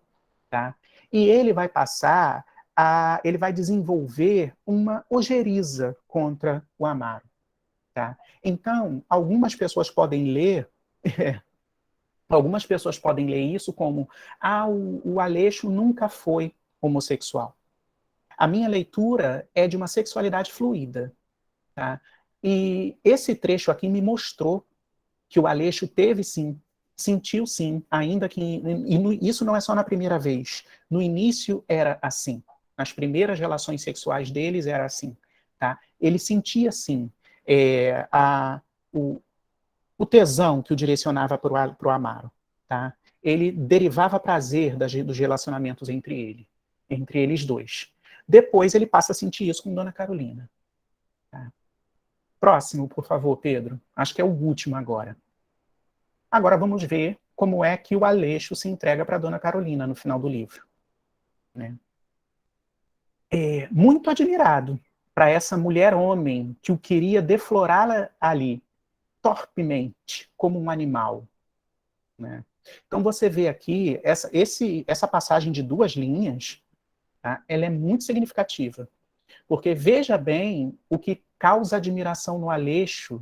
Tá? E ele vai ele vai desenvolver uma ojeriza contra o Amaro. Tá? Então, algumas pessoas podem ler isso como o Aleixo nunca foi homossexual. A minha leitura é de uma sexualidade fluida. Tá? E esse trecho aqui me mostrou que o Aleixo teve, sim, sentiu, sim, ainda que... isso não é só na primeira vez. No início era assim. Nas primeiras relações sexuais deles era assim. Tá? Ele sentia, sim, o tesão que o direcionava para o Amaro. Tá? Ele derivava prazer dos relacionamentos entre eles dois. Depois ele passa a sentir isso com Dona Carolina. Tá? Próximo, por favor, Pedro. Acho que é o último agora. Agora vamos ver como é que o Aleixo se entrega para Dona Carolina no final do livro. Né? Muito admirado para essa mulher-homem que o queria deflorá-la ali, torpemente, como um animal. Né? Então você vê aqui, essa passagem de 2 linhas, tá? Ela é muito significativa. Porque veja bem o que causa admiração no Aleixo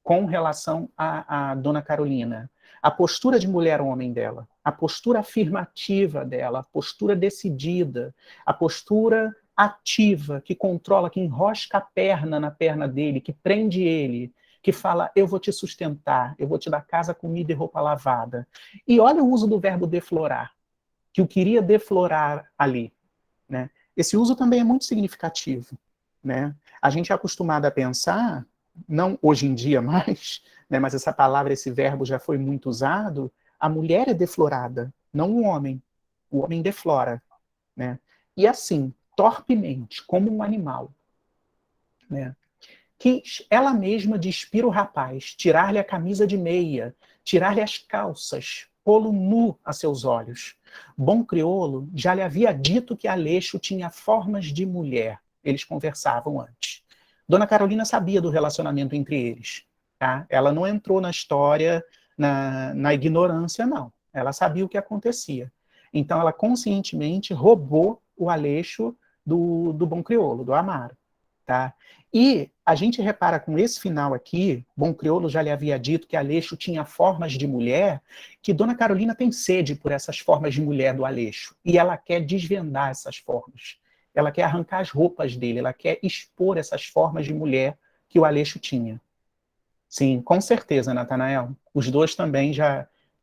com relação a Dona Carolina. A postura de mulher-homem dela, a postura afirmativa dela, a postura decidida, a postura ativa, que controla, que enrosca a perna na perna dele, que prende ele, que fala, eu vou te sustentar, eu vou te dar casa, comida e roupa lavada. E olha o uso do verbo deflorar, que o queria deflorar ali. Né? Esse uso também é muito significativo. Né? A gente é acostumado a pensar, não hoje em dia mais, né, mas essa palavra, esse verbo já foi muito usado, a mulher é deflorada, não o homem. O homem deflora. Né? E assim, torpemente, como um animal. Né? Quis ela mesma despir o rapaz, tirar-lhe a camisa de meia, tirar-lhe as calças, pô-lo nu a seus olhos. Bom crioulo já lhe havia dito que Aleixo tinha formas de mulher. Eles conversavam antes. Dona Carolina sabia do relacionamento entre eles. Tá? Ela não entrou na história na ignorância, não. Ela sabia o que acontecia. Então ela conscientemente roubou o Aleixo do bom crioulo, do Amaro. tá? E a gente repara com esse final aqui, Bom Crioulo já lhe havia dito que Aleixo tinha formas de mulher, que Dona Carolina tem sede por essas formas de mulher do Aleixo, e ela quer desvendar essas formas. Ela quer arrancar as roupas dele, ela quer expor essas formas de mulher que o Aleixo tinha. Sim, com certeza, Natanael. Os dois também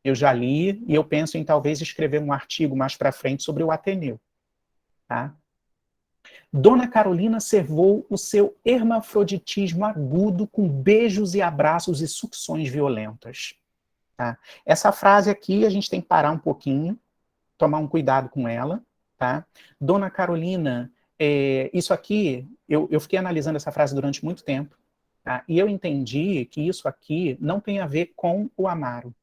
eu já li, e eu penso em talvez escrever um artigo mais para frente sobre o Ateneu. Tá? Dona Carolina servou o seu hermafroditismo agudo com beijos e abraços e sucções violentas. Tá? Essa frase aqui a gente tem que parar um pouquinho, tomar um cuidado com ela. Tá? Dona Carolina, isso aqui, eu fiquei analisando essa frase durante muito tempo, tá? E eu entendi que isso aqui não tem a ver com o Amaro,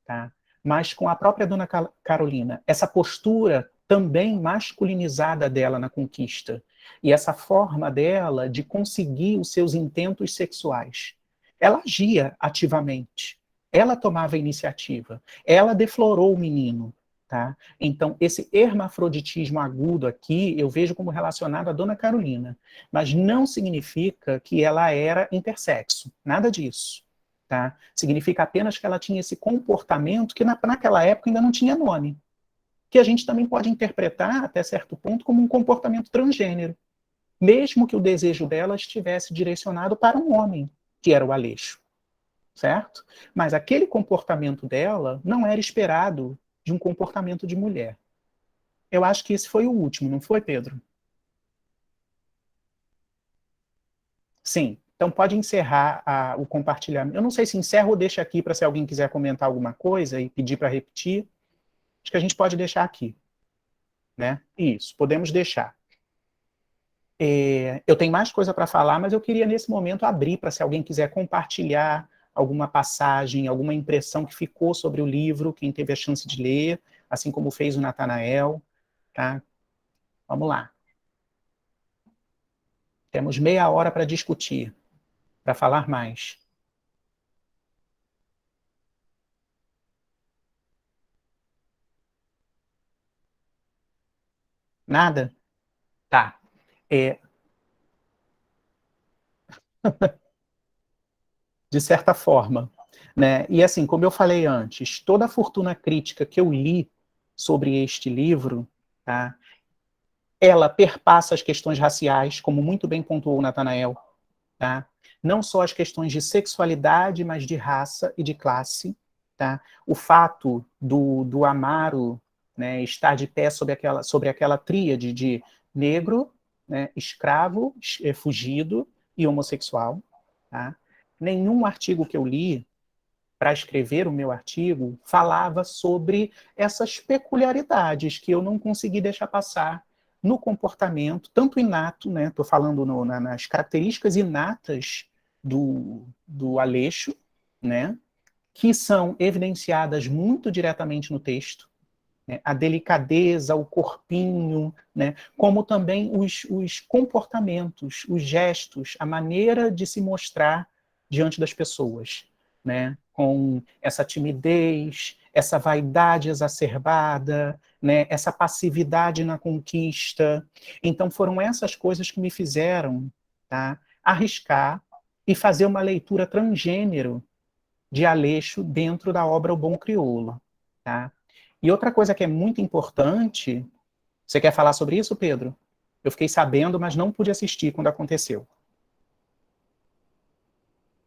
tá? Mas com a própria Dona Carolina. Essa postura também masculinizada dela na conquista. E essa forma dela de conseguir os seus intentos sexuais. Ela agia ativamente. Ela tomava a iniciativa. Ela deflorou o menino. Tá? Então, esse hermafroditismo agudo aqui, eu vejo como relacionado à Dona Carolina. Mas não significa que ela era intersexo. Nada disso. Tá? Significa apenas que ela tinha esse comportamento que naquela época ainda não tinha nome. Que a gente também pode interpretar, até certo ponto, como um comportamento transgênero. Mesmo que o desejo dela estivesse direcionado para um homem, que era o Aleixo. Certo? Mas aquele comportamento dela não era esperado de um comportamento de mulher. Eu acho que esse foi o último, não foi, Pedro? Sim. Então pode encerrar o compartilhamento. Eu não sei se encerra ou deixa aqui para se alguém quiser comentar alguma coisa e pedir para repetir. Acho que a gente pode deixar aqui. Né? Isso, podemos deixar. Eu tenho mais coisa para falar, mas eu queria nesse momento abrir para se alguém quiser compartilhar alguma passagem, alguma impressão que ficou sobre o livro, quem teve a chance de ler, assim como fez o Natanael. Tá? Vamos lá. Temos meia hora para discutir, para falar mais. Nada? Tá. De certa forma. Né? E assim, como eu falei antes, toda a fortuna crítica que eu li sobre este livro, tá? Ela perpassa as questões raciais, como muito bem pontuou o Natanael, tá? Não só as questões de sexualidade, mas de raça e de classe. Tá? O fato do Amaro, né, estar de pé sobre aquela tríade de negro, né, escravo, fugido e homossexual. Tá? Nenhum artigo que eu li para escrever o meu artigo falava sobre essas peculiaridades que eu não consegui deixar passar no comportamento, tanto inato, né? Estou falando nas características inatas do Aleixo, né? Que são evidenciadas muito diretamente no texto, né? A delicadeza, o corpinho, né? Como também os comportamentos, os gestos, a maneira de se mostrar diante das pessoas, né? Com essa timidez, essa vaidade exacerbada, né? Essa passividade na conquista. Então foram essas coisas que me fizeram, tá, arriscar e fazer uma leitura transgênero de Aleixo dentro da obra O Bom Crioulo. Tá? E outra coisa que é muito importante, você quer falar sobre isso, Pedro? Eu fiquei sabendo, mas não pude assistir quando aconteceu.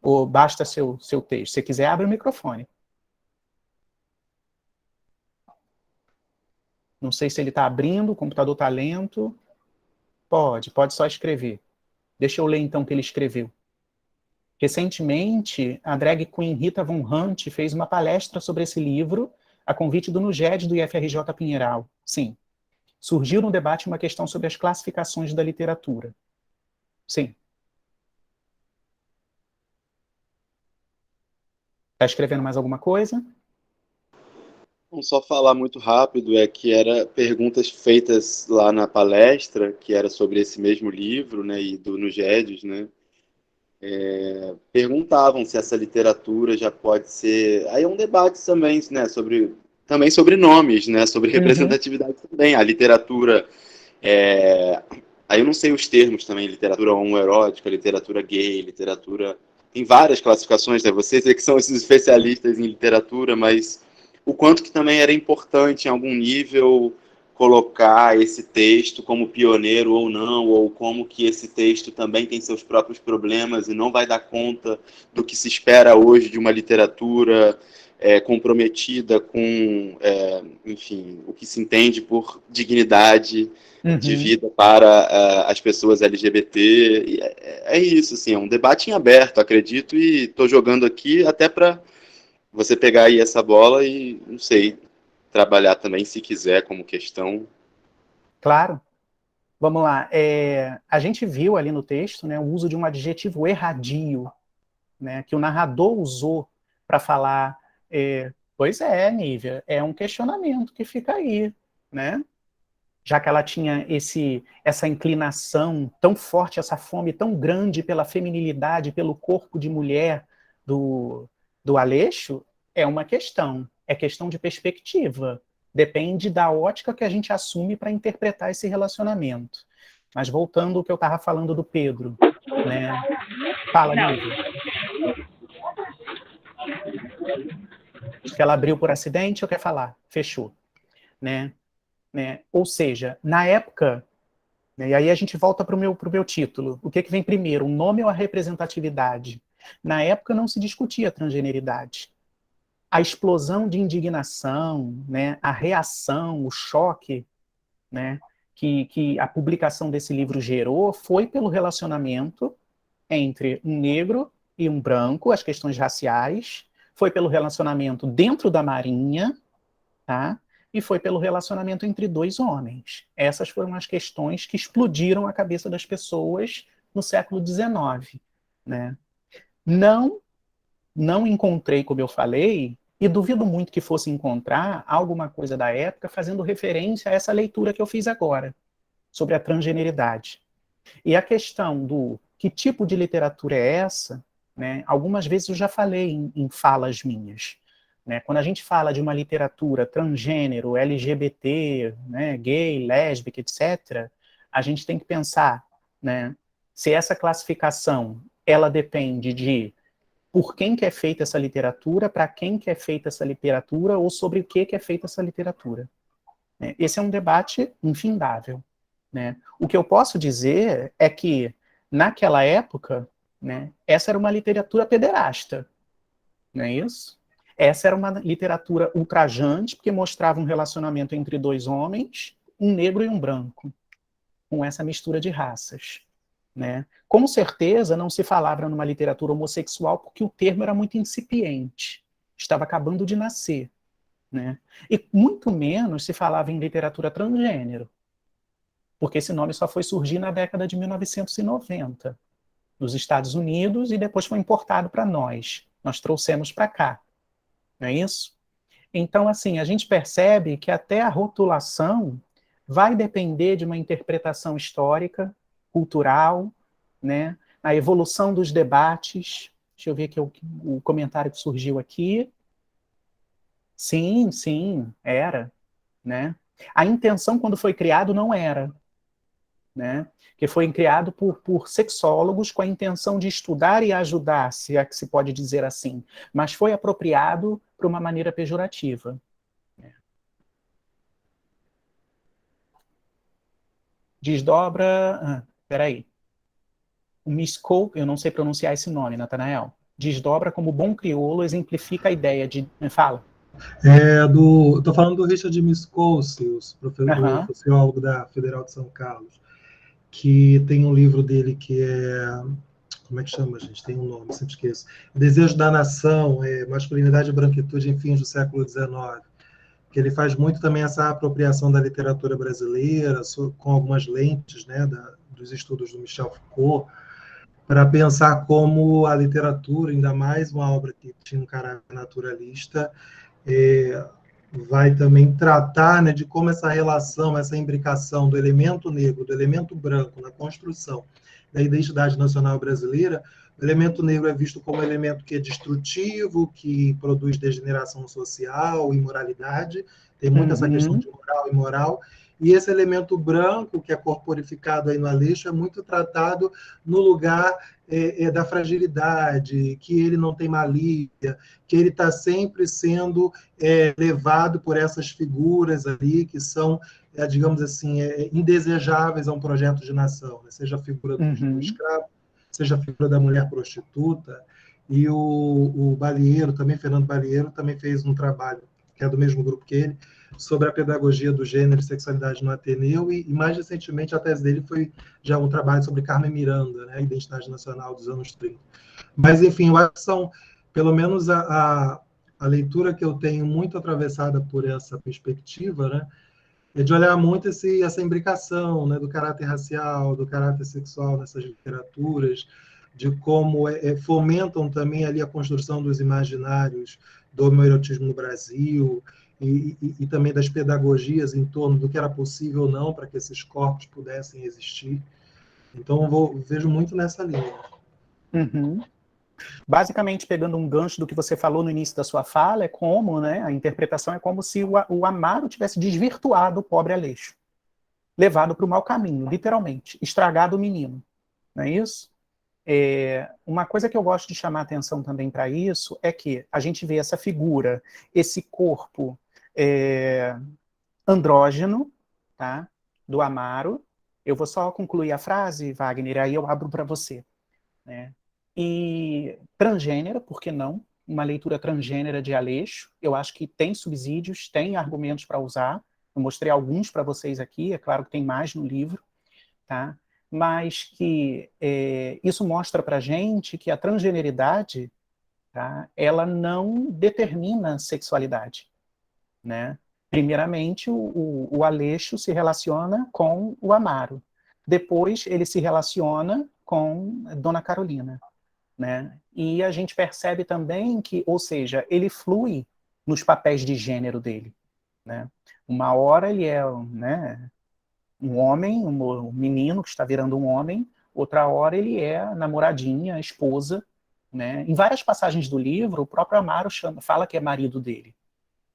Ou basta seu texto? Se quiser, abre o microfone. Não sei se ele está abrindo, o computador está lento. Pode só escrever. Deixa eu ler então o que ele escreveu. Recentemente, a drag queen Rita Von Hunt fez uma palestra sobre esse livro, a convite do NUGED do IFRJ Pinheiral. Sim. Surgiu no debate uma questão sobre as classificações da literatura. Sim. Está escrevendo mais alguma coisa? Vamos só falar muito rápido, que era perguntas feitas lá na palestra, que era sobre esse mesmo livro, né, e do Nugedes, né, perguntavam se essa literatura já pode ser... Aí é um debate também, né, também sobre nomes, né, sobre representatividade também. A literatura Aí eu não sei os termos também, literatura homoerótica, literatura gay, literatura... Tem várias classificações, né? Vocês é que são esses especialistas em literatura, mas o quanto que também era importante, em algum nível, colocar esse texto como pioneiro ou não, ou como que esse texto também tem seus próprios problemas e não vai dar conta do que se espera hoje de uma literatura comprometida com, enfim, o que se entende por dignidade de vida para as pessoas LGBT. E é isso, assim, é um debate em aberto, acredito, e estou jogando aqui até para você pegar aí essa bola e, não sei, trabalhar também, se quiser, como questão. Claro. Vamos lá. A gente viu ali no texto, né, o uso de um adjetivo erradio, né, que o narrador usou para falar. Pois é, Nívia, é um questionamento que fica aí, né? Já que ela tinha essa inclinação tão forte, essa fome tão grande pela feminilidade, pelo corpo de mulher do Aleixo, é uma questão. É questão de perspectiva. Depende da ótica que a gente assume para interpretar esse relacionamento. Mas voltando ao que eu estava falando do Pedro, né? Fala, Nívia. Que ela abriu por acidente ou quer falar? Fechou. Né? Ou seja, na época, né, e aí a gente volta para o meu título, o que vem primeiro, o nome ou a representatividade? Na época não se discutia a transgeneridade. A explosão de indignação, né, a reação, o choque, né, que a publicação desse livro gerou foi pelo relacionamento entre um negro e um branco, as questões raciais, foi pelo relacionamento dentro da Marinha, tá? E foi pelo relacionamento entre dois homens. Essas foram as questões que explodiram a cabeça das pessoas no século XIX. Né? Não encontrei, como eu falei, e duvido muito que fosse encontrar alguma coisa da época fazendo referência a essa leitura que eu fiz agora, sobre a transgeneridade. E a questão do que tipo de literatura é essa, né, algumas vezes eu já falei em falas minhas. Né? Quando a gente fala de uma literatura transgênero, LGBT, né, gay, lésbica, etc., a gente tem que pensar, né, se essa classificação ela depende de por quem que é feita essa literatura, para quem que é feita essa literatura, ou sobre o que é feita essa literatura. Esse é um debate infindável. Né? O que eu posso dizer é que, naquela época, né, essa era uma literatura pederasta, não é isso? Essa era uma literatura ultrajante, porque mostrava um relacionamento entre dois homens, um negro e um branco, com essa mistura de raças. Né? Com certeza não se falava numa literatura homossexual porque o termo era muito incipiente, estava acabando de nascer. Né? E muito menos se falava em literatura transgênero, porque esse nome só foi surgir na década de 1990, nos Estados Unidos, e depois foi importado para nós. Nós trouxemos para cá. Não é isso? Então, assim, a gente percebe que até a rotulação vai depender de uma interpretação histórica, cultural, né? A evolução dos debates. Deixa eu ver aqui o comentário que surgiu aqui. Sim, era. Né? A intenção, quando foi criado, não era. Né? Que foi criado por sexólogos com a intenção de estudar e ajudar, se é que se pode dizer assim, mas foi apropriado para uma maneira pejorativa. Desdobra... peraí. O Misco, eu não sei pronunciar esse nome, Natanael. Desdobra como bom crioulo, exemplifica a ideia de... Fala. Estou falando do Richard Miscolci, o sociólogo da Federal de São Carlos, que tem um livro dele que é... Como é que chama, gente? Tem um nome, sempre esqueço. O Desejo da Nação, Masculinidade e Branquitude em Fins do Século XIX. Que ele faz muito também essa apropriação da literatura brasileira, com algumas lentes, né, dos estudos do Michel Foucault, para pensar como a literatura, ainda mais uma obra que tinha um caráter naturalista, vai também tratar, né, de como essa relação, essa imbricação do elemento negro, do elemento branco na construção da identidade nacional brasileira O elemento negro é visto como um elemento que é destrutivo, que produz degeneração social, imoralidade, tem muito essa questão de moral e imoral, e esse elemento branco, que é corporificado aí no Aleixo, é muito tratado no lugar da fragilidade, que ele não tem malícia, que ele está sempre sendo levado por essas figuras ali, que são, digamos assim, indesejáveis a um projeto de nação, né? Seja a figura do escravo, seja a figura da mulher prostituta, e o Balieiro, também, Fernando Balieiro, também fez um trabalho, que é do mesmo grupo que ele, sobre a pedagogia do gênero e sexualidade no Ateneu, e mais recentemente a tese dele foi já um trabalho sobre Carmen Miranda, né, a identidade nacional dos anos 30. Mas, enfim, eu acho que são, pelo menos a leitura que eu tenho muito atravessada por essa perspectiva, né, é de olhar muito essa imbricação, né, do caráter racial, do caráter sexual nessas literaturas, de como fomentam também ali a construção dos imaginários do homoerotismo no Brasil, e também das pedagogias em torno do que era possível ou não para que esses corpos pudessem existir. Então, vejo muito nessa linha. Basicamente, pegando um gancho do que você falou no início da sua fala, é como, né, a interpretação é como se o Amaro tivesse desvirtuado o pobre Aleixo, levado para o mau caminho, literalmente, estragado o menino, não é isso? Uma coisa que eu gosto de chamar a atenção também para isso é que a gente vê essa figura, esse corpo andrógeno, tá, do Amaro. Eu vou só concluir a frase, Wagner, aí eu abro para você, né? E transgênera, por que não? Uma leitura transgênera de Aleixo, eu acho que tem subsídios, tem argumentos para usar, eu mostrei alguns para vocês aqui, é claro que tem mais no livro, tá? Mas que isso mostra para a gente que a transgeneridade, tá, ela não determina sexualidade, né? Primeiramente, o Aleixo se relaciona com o Amaro, depois ele se relaciona com Dona Carolina, né? E a gente percebe também que, ou seja, ele flui nos papéis de gênero dele, né? Uma hora ele é, né, um homem, um menino que está virando um homem, outra hora ele é a namoradinha, a esposa, né? Em várias passagens do livro, o próprio Amaro fala que é marido dele,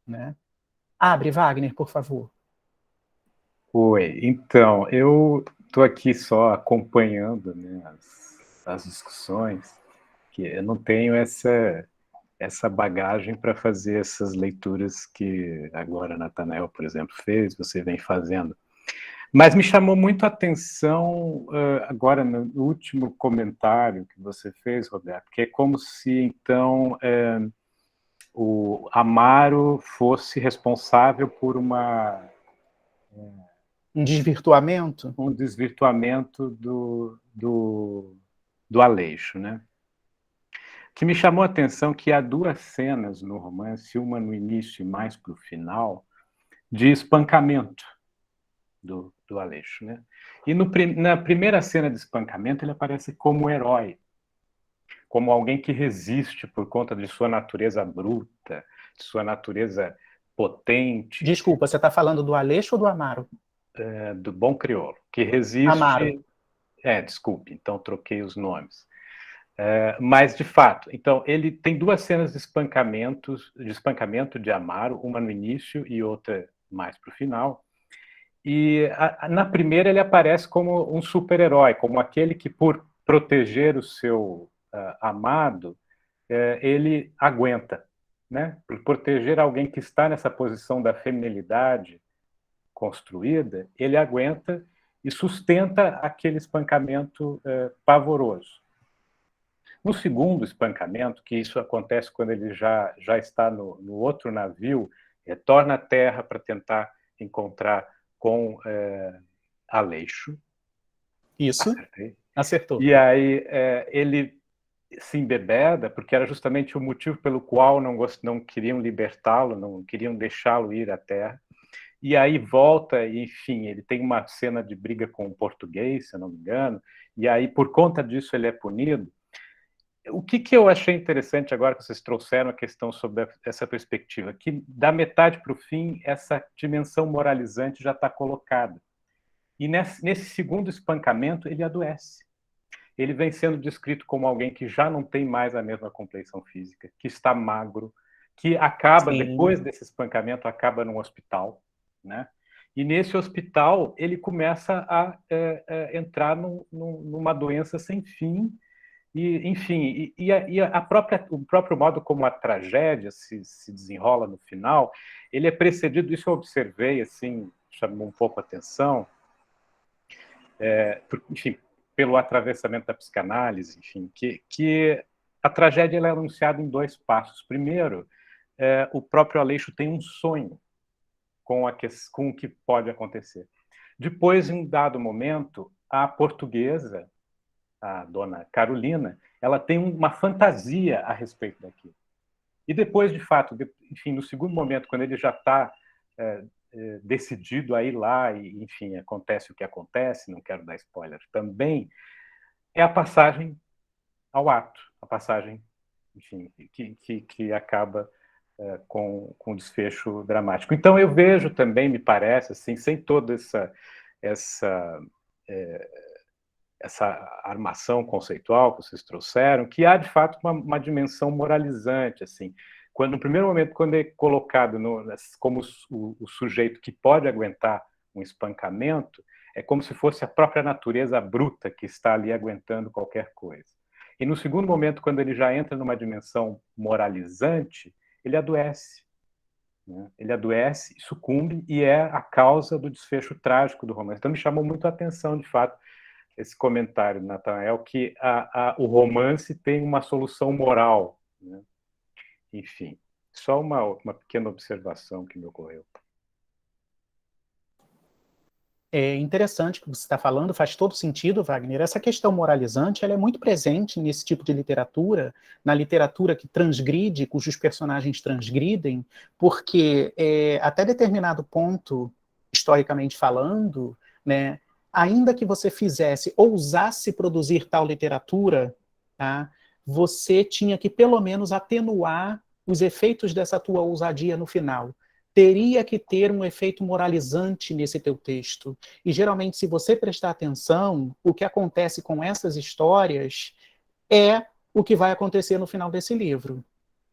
né? Abre, Wagner, por favor. Oi, então, eu estou aqui só acompanhando, né, as discussões, que eu não tenho essa bagagem para fazer essas leituras que agora Natanael, por exemplo, fez, você vem fazendo. Mas me chamou muito a atenção, agora no último comentário que você fez, Roberto, que é como se, então, o Amaro fosse responsável por um desvirtuamento? Um desvirtuamento do Aleixo, né? O que me chamou a atenção que há duas cenas no romance, uma no início e mais para o final, de espancamento do Aleixo, né? E na primeira cena de espancamento ele aparece como herói, como alguém que resiste por conta de sua natureza bruta, de sua natureza potente. Desculpa, você está falando do Aleixo ou do Amaro? Do Bom Crioulo, que resiste... Amaro. Desculpe, então troquei os nomes. Mas, de fato, então, ele tem duas cenas de espancamento de Amaro, uma no início e outra mais para o final. E na primeira ele aparece como um super-herói, como aquele que, por proteger o seu amado, ele aguenta, né? Por proteger alguém que está nessa posição da feminilidade construída, ele aguenta e sustenta aquele espancamento pavoroso. No segundo espancamento, que isso acontece quando ele já está no outro navio, retorna à Terra para tentar encontrar com Aleixo. Isso, acertou. E aí ele se embebeda, porque era justamente o motivo pelo qual não queriam libertá-lo, não queriam deixá-lo ir à Terra. E aí volta, e, enfim, ele tem uma cena de briga com o português, se eu não me engano, e aí, por conta disso, ele é punido. O que eu achei interessante agora que vocês trouxeram a questão sobre essa perspectiva, que da metade para o fim, essa dimensão moralizante já está colocada. E nesse segundo espancamento, ele adoece. ele vem sendo descrito como alguém que já não tem mais a mesma compleição física, que está magro, que acaba, Sim. depois desse espancamento, acaba num hospital, né? E nesse hospital ele começa a entrar numa doença sem fim, e, enfim, o próprio modo como a tragédia se desenrola no final, ele é precedido, isso eu observei, assim, chamou um pouco a atenção, enfim, pelo atravessamento da psicanálise, enfim, que a tragédia ela é anunciada em 2 passos. Primeiro, o próprio Aleixo tem um sonho com o que pode acontecer. Depois, em um dado momento, a portuguesa, a dona Carolina, ela tem uma fantasia a respeito daquilo. E depois, de fato, enfim, no segundo momento, quando ele já está decidido a ir lá e, enfim, acontece o que acontece, não quero dar spoiler também, é a passagem ao ato, a passagem, enfim, que acaba com desfecho dramático. Então eu vejo também, me parece, assim, sem toda essa armação conceitual que vocês trouxeram, que há de fato uma dimensão moralizante, assim. Quando no primeiro momento, quando é colocado como o sujeito que pode aguentar um espancamento, é como se fosse a própria natureza bruta que está ali aguentando qualquer coisa. E no segundo momento, quando ele já entra numa dimensão moralizante, ele adoece. Né? Ele adoece, sucumbe, e é a causa do desfecho trágico do romance. Então me chamou muito a atenção, de fato, esse comentário, Natanael, que o romance tem uma solução moral. Né? Enfim, só uma pequena observação que me ocorreu. É interessante o que você está falando, faz todo sentido, Wagner. Essa questão moralizante ela é muito presente nesse tipo de literatura, na literatura que transgride, cujos personagens transgridem, porque até determinado ponto, historicamente falando, né, ainda que você fizesse, ousasse produzir tal literatura, tá, você tinha que pelo menos atenuar os efeitos dessa tua ousadia no final. Teria que ter um efeito moralizante nesse teu texto. E geralmente, se você prestar atenção, o que acontece com essas histórias é o que vai acontecer no final desse livro,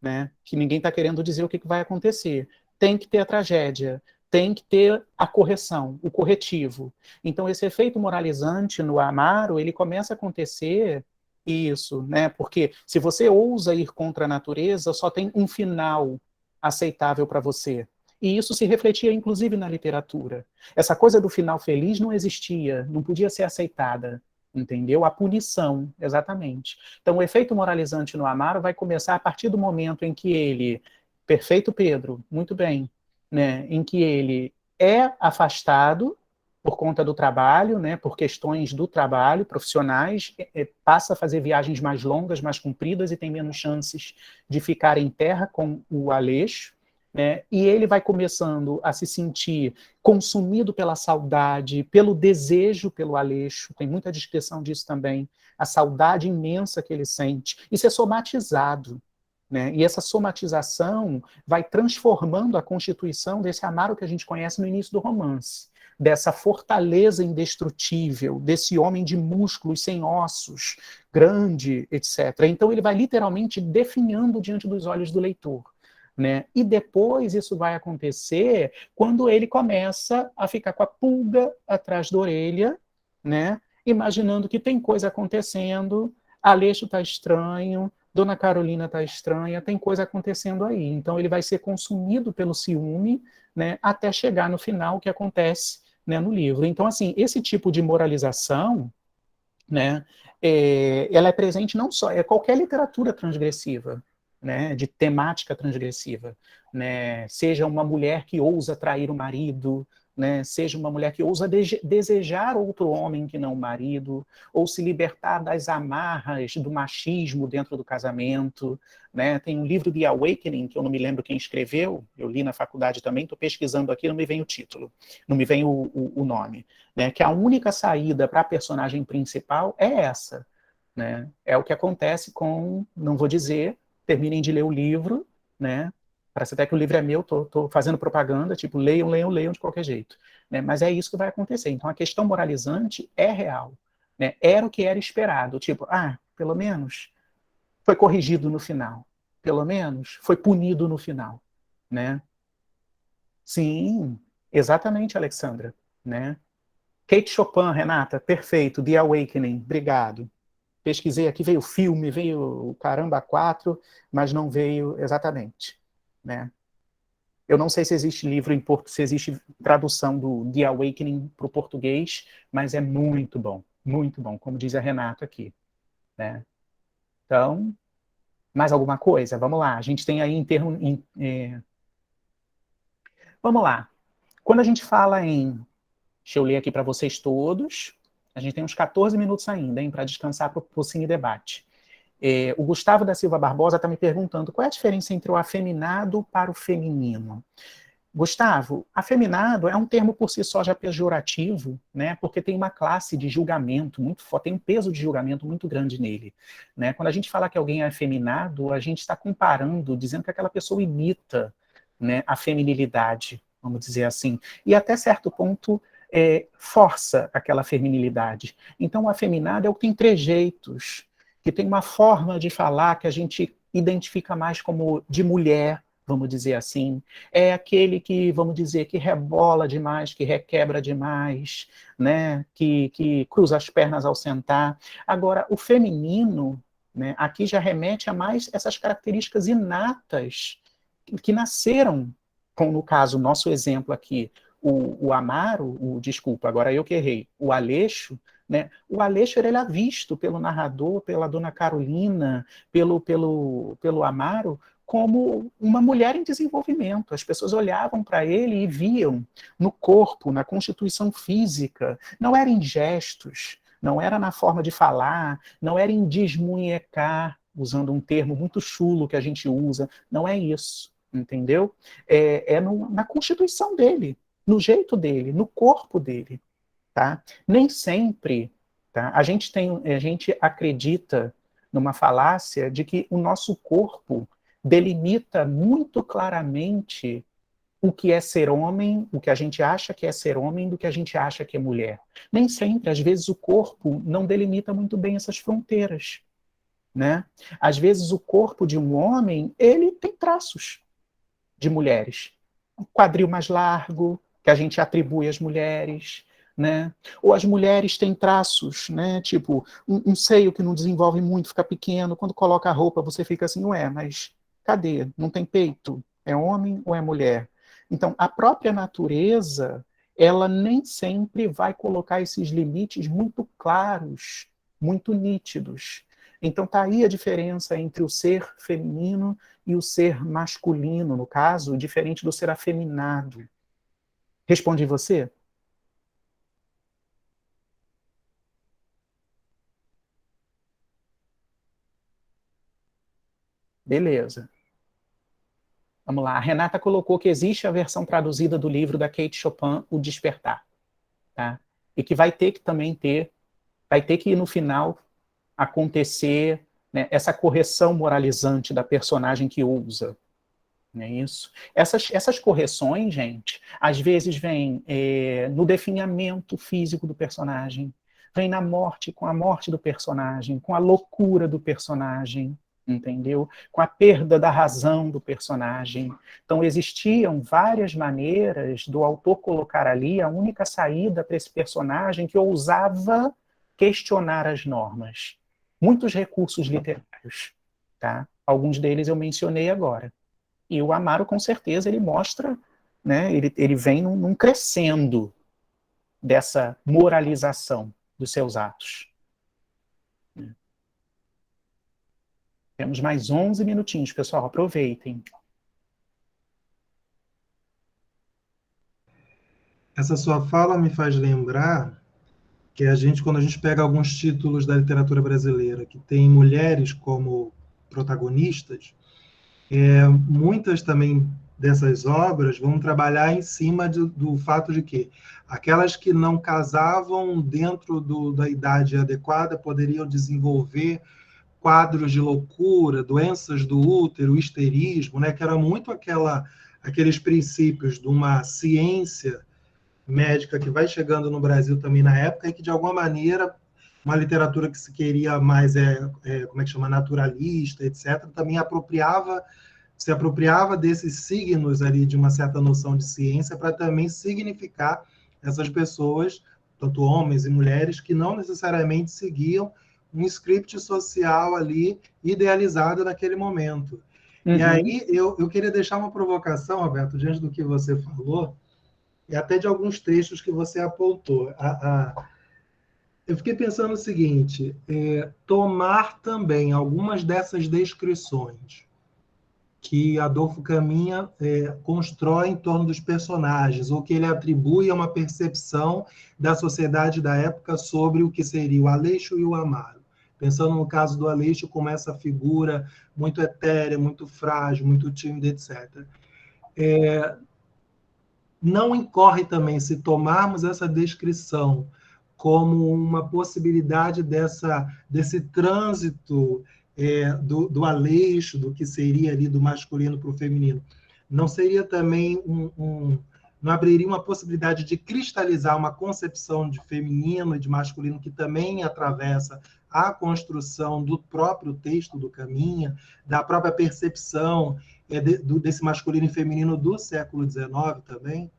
né? Que ninguém está querendo dizer o que vai acontecer. Tem que ter a tragédia, tem que ter a correção, o corretivo. Então, esse efeito moralizante no Amaro, ele começa a acontecer isso, né? Porque se você ousa ir contra a natureza, só tem um final aceitável para você. E isso se refletia, inclusive, na literatura. Essa coisa do final feliz não existia, não podia ser aceitada, entendeu? A punição, exatamente. Então, o efeito moralizante no Amaro vai começar a partir do momento em que ele, perfeito Pedro, muito bem, né, em que ele é afastado por conta do trabalho, né, por questões do trabalho, profissionais, passa a fazer viagens mais longas, mais compridas e tem menos chances de ficar em terra com o Aleixo, né, e ele vai começando a se sentir consumido pela saudade, pelo desejo pelo Aleixo, tem muita descrição disso também, a saudade imensa que ele sente, isso é somatizado, né, e essa somatização vai transformando a constituição desse Amaro que a gente conhece no início do romance, dessa fortaleza indestrutível, desse homem de músculos sem ossos, grande, etc. Então ele vai literalmente definhando diante dos olhos do leitor. Né? E depois isso vai acontecer quando ele começa a ficar com a pulga atrás da orelha, né? Imaginando que tem coisa acontecendo, Aleixo está estranho, Dona Carolina está estranha, tem coisa acontecendo aí. Então ele vai ser consumido pelo ciúme, né? Até chegar no final, que acontece, né, no livro. Então, assim, esse tipo de moralização, né, ela é presente não só, qualquer literatura transgressiva, né, de temática transgressiva, né, seja uma mulher que ousa trair o marido, né, seja uma mulher que ousa desejar outro homem que não o marido, ou se libertar das amarras do machismo dentro do casamento, né. Tem um livro de Awakening, que eu não me lembro quem escreveu, eu li na faculdade também, estou pesquisando aqui, não me vem o título, não me vem o nome, né, que a única saída para a personagem principal é essa, né, é o que acontece com, não vou dizer, terminem de ler o livro, né? Parece até que o livro é meu, tô fazendo propaganda, tipo, leiam de qualquer jeito. Né? Mas é isso que vai acontecer. Então, a questão moralizante é real. né? Era o que era esperado, tipo, pelo menos foi corrigido no final, pelo menos foi punido no final, né? Sim, exatamente, Alexandra, né? Kate Chopin, Renata, perfeito, The Awakening, obrigado. Pesquisei aqui, veio o filme, veio o Caramba 4, mas não veio exatamente, né? Eu não sei se existe livro em português, se existe tradução do The Awakening para o português, mas é muito bom, como diz a Renata aqui, né? Então, mais alguma coisa? Vamos lá, a gente tem aí em termos... Vamos lá. Quando a gente fala em... Deixa eu ler aqui para vocês todos. A gente tem uns 14 minutos ainda, hein, para descansar para o Cine Debate. O Gustavo da Silva Barbosa está me perguntando qual é a diferença entre o afeminado para o feminino. Gustavo, afeminado é um termo por si só já pejorativo, né? Porque tem uma classe de julgamento muito forte, tem um peso de julgamento muito grande nele, né? Quando a gente fala que alguém é afeminado, a gente está comparando, dizendo que aquela pessoa imita, né, a feminilidade, vamos dizer assim, e até certo ponto força aquela feminilidade. Então, o afeminado é o que tem trejeitos, que tem uma forma de falar que a gente identifica mais como de mulher, vamos dizer assim, é aquele que, vamos dizer, que rebola demais, que requebra demais, né? que cruza as pernas ao sentar. Agora, o feminino, né, aqui já remete a mais essas características inatas que nasceram com, no caso, o nosso exemplo aqui, o Amaro, desculpa, agora eu que errei, o Aleixo, né? O Aleixo ele é visto pelo narrador, pela dona Carolina, pelo Amaro, como uma mulher em desenvolvimento. As pessoas olhavam para ele e viam no corpo, na constituição física, não era em gestos, não era na forma de falar, não era em desmunhecar, usando um termo muito chulo que a gente usa, não é isso, entendeu? Na constituição dele, no jeito dele, no corpo dele, tá? Nem sempre, tá? A gente acredita numa falácia de que o nosso corpo delimita muito claramente o que é ser homem, o que a gente acha que é ser homem, do que a gente acha que é mulher. Nem sempre, às vezes o corpo não delimita muito bem essas fronteiras, né? Às vezes o corpo de um homem, ele tem traços de mulheres. Um quadril mais largo, que a gente atribui às mulheres, né? Ou as mulheres têm traços, né? Tipo, um seio que não desenvolve muito, fica pequeno, quando coloca a roupa você fica assim, ué, mas cadê? Não tem peito? É homem ou é mulher? Então, a própria natureza, ela nem sempre vai colocar esses limites muito claros, muito nítidos. Então, tá aí a diferença entre o ser feminino e o ser masculino, no caso, diferente do ser afeminado. Respondi você? Beleza. Vamos lá. A Renata colocou que existe a versão traduzida do livro da Kate Chopin, O Despertar. Tá? E que vai ter que também vai ter que no final acontecer, né, essa correção moralizante da personagem que usa. Não é isso? Essas correções, gente, às vezes vêm no definhamento físico do personagem, vem na morte, com a morte do personagem, com a loucura do personagem, entendeu? Com a perda da razão do personagem. Então, existiam várias maneiras do autor colocar ali a única saída para esse personagem que ousava questionar as normas. Muitos recursos literários, tá? Alguns deles eu mencionei agora. E o Amaro, com certeza, ele mostra, né, ele vem num crescendo dessa moralização dos seus atos. Temos mais 11 minutinhos, pessoal, aproveitem. Essa sua fala me faz lembrar que quando a gente pega alguns títulos da literatura brasileira que tem mulheres como protagonistas, muitas também dessas obras vão trabalhar em cima do fato de que aquelas que não casavam dentro da idade adequada poderiam desenvolver quadros de loucura, doenças do útero, histerismo, né? Que era muito aqueles princípios de uma ciência médica que vai chegando no Brasil também na época e que, de alguma maneira, uma literatura que se queria mais, como é que chama, naturalista, etc., também se apropriava desses signos ali de uma certa noção de ciência para também significar essas pessoas, tanto homens e mulheres, que não necessariamente seguiam um script social ali idealizado naquele momento. E aí eu queria deixar uma provocação, Roberto, diante do que você falou, e até de alguns trechos que você apontou. Eu fiquei pensando o seguinte, tomar também algumas dessas descrições que Adolfo Caminha constrói em torno dos personagens, ou que ele atribui a uma percepção da sociedade da época sobre o que seria o Aleixo e o Amaro. Pensando no caso do Aleixo como essa figura muito etérea, muito frágil, muito tímida, etc. Não incorre também, se tomarmos essa descrição como uma possibilidade desse trânsito do Aleixo, do que seria ali do masculino para o feminino, não seria também não abriria uma possibilidade de cristalizar uma concepção de feminino e de masculino que também atravessa a construção do próprio texto do Caminha, da própria percepção desse masculino e feminino do século XIX também?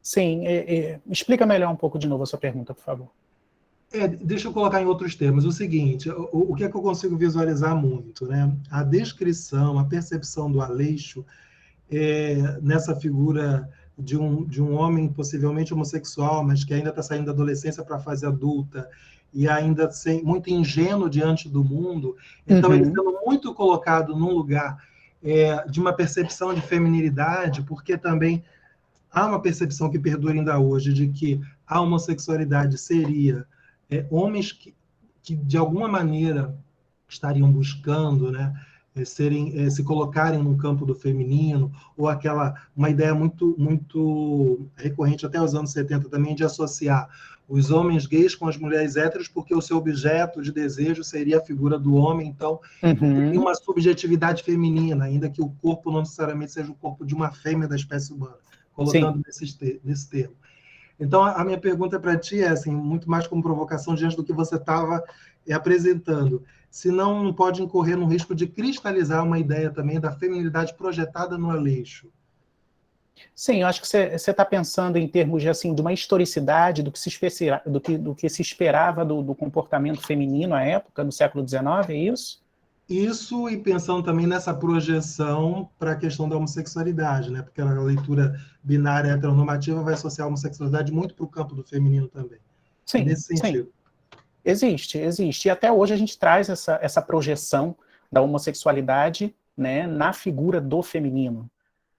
Sim, explica melhor um pouco de novo a sua pergunta, por favor. Deixa eu colocar em outros termos. O seguinte, o que é que eu consigo visualizar muito, né? A descrição, a percepção do Aleixo nessa figura de um homem possivelmente homossexual, mas que ainda está saindo da adolescência para a fase adulta e ainda muito ingênuo diante do mundo. Então, ele sendo muito colocado num lugar de uma percepção de feminilidade, porque também há uma percepção que perdura ainda hoje de que a homossexualidade seria homens que, de alguma maneira, estariam buscando, né, se colocarem no campo do feminino, ou uma ideia muito, muito recorrente até os anos 70 também, de associar os homens gays com as mulheres héteros, porque o seu objeto de desejo seria a figura do homem, então tem uma subjetividade feminina, ainda que o corpo não necessariamente seja o corpo de uma fêmea da espécie humana, colocando nesse termo. Então, a minha pergunta para ti é, assim, muito mais como provocação diante do que você estava apresentando. Se não pode incorrer no risco de cristalizar uma ideia também da feminilidade projetada no Aleixo. Sim, eu acho que você está pensando em termos de, assim, de uma historicidade do que se esperava do comportamento feminino à época, no século XIX, é isso? Isso, e pensando também nessa projeção para a questão da homossexualidade, né? Porque a leitura binária heteronormativa vai associar a homossexualidade muito para o campo do feminino também. Sim, nesse sentido. Sim. Existe. E até hoje a gente traz essa projeção da homossexualidade, né, na figura do feminino.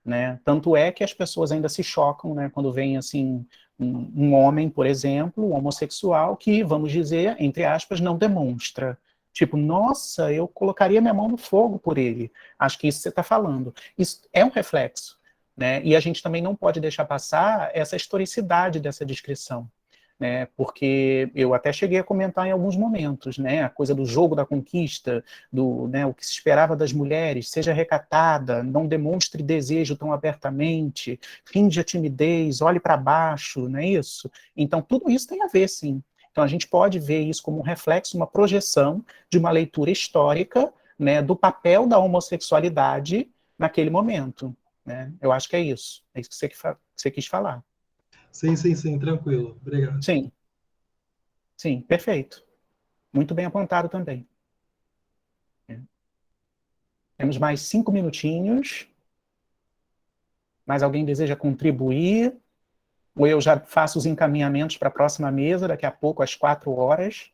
Né? Tanto é que as pessoas ainda se chocam, né, quando vem assim, um homem, por exemplo, um homossexual, que, vamos dizer, entre aspas, não demonstra. Tipo, nossa, eu colocaria minha mão no fogo por ele. Acho que isso você está falando. Isso é um reflexo. Né? E a gente também não pode deixar passar essa historicidade dessa descrição. Né, porque eu até cheguei a comentar em alguns momentos, né, a coisa do jogo da conquista, né, o que se esperava das mulheres, seja recatada, não demonstre desejo tão abertamente, finja timidez, olhe para baixo, não é isso? Então, tudo isso tem a ver, sim. Então, a gente pode ver isso como um reflexo, uma projeção de uma leitura histórica, né, do papel da homossexualidade naquele momento. Né? Eu acho que é isso que você quis falar. Sim, tranquilo. Obrigado. Sim, perfeito. Muito bem apontado também. Temos mais 5 minutinhos. Mais alguém deseja contribuir? Ou eu já faço os encaminhamentos para a próxima mesa, daqui a pouco, às 4 horas.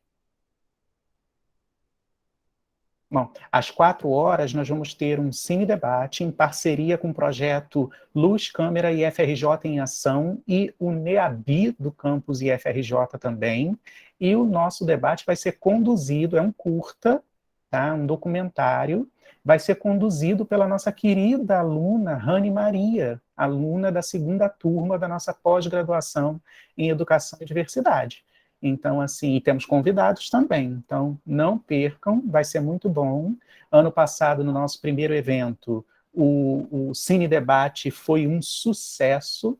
Bom, às 4 horas nós vamos ter um cine-debate em parceria com o projeto Luz, Câmera e FRJ em Ação e o NEABI do campus IFRJ também. E o nosso debate vai ser conduzido, é um curta, tá? Um documentário, vai ser conduzido pela nossa querida aluna Rani Maria, aluna da 2ª turma da nossa pós-graduação em Educação e Diversidade. Então, assim, e temos convidados também, então não percam, vai ser muito bom. Ano passado, no nosso primeiro evento, o Cine Debate foi um sucesso,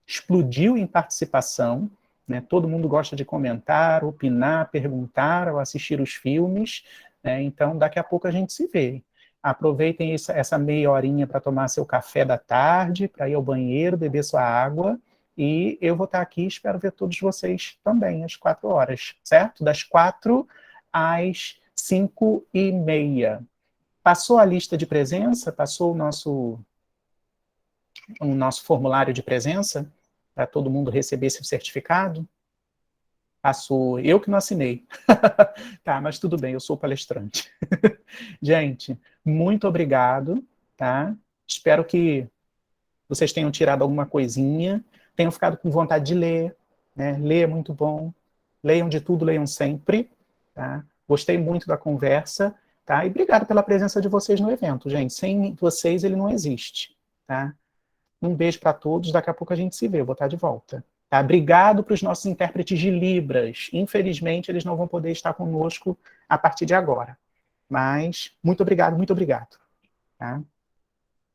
explodiu em participação, né? Todo mundo gosta de comentar, opinar, perguntar ao assistir os filmes, né? Então, daqui a pouco a gente se vê. Aproveitem essa meia horinha para tomar seu café da tarde, para ir ao banheiro, beber sua água, e eu vou estar aqui, espero ver todos vocês também, às 4 horas, certo? Das 4 às 5h30. Passou a lista de presença? Passou o nosso formulário de presença? Para todo mundo receber esse certificado? Passou. Eu que não assinei. Tá, mas tudo bem, eu sou palestrante. Gente, muito obrigado, tá? Espero que vocês tenham tirado alguma coisinha, tenham ficado com vontade de ler, né? Ler é muito bom. Leiam de tudo, leiam sempre, tá? Gostei muito da conversa, tá? E obrigado pela presença de vocês no evento, gente. Sem vocês ele não existe, tá? Um beijo para todos, daqui a pouco a gente se vê, eu vou estar de volta. Tá? Obrigado para os nossos intérpretes de Libras. Infelizmente, eles não vão poder estar conosco a partir de agora. Mas, muito obrigado, muito obrigado. Tá?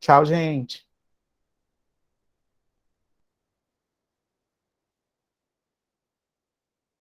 Tchau, gente.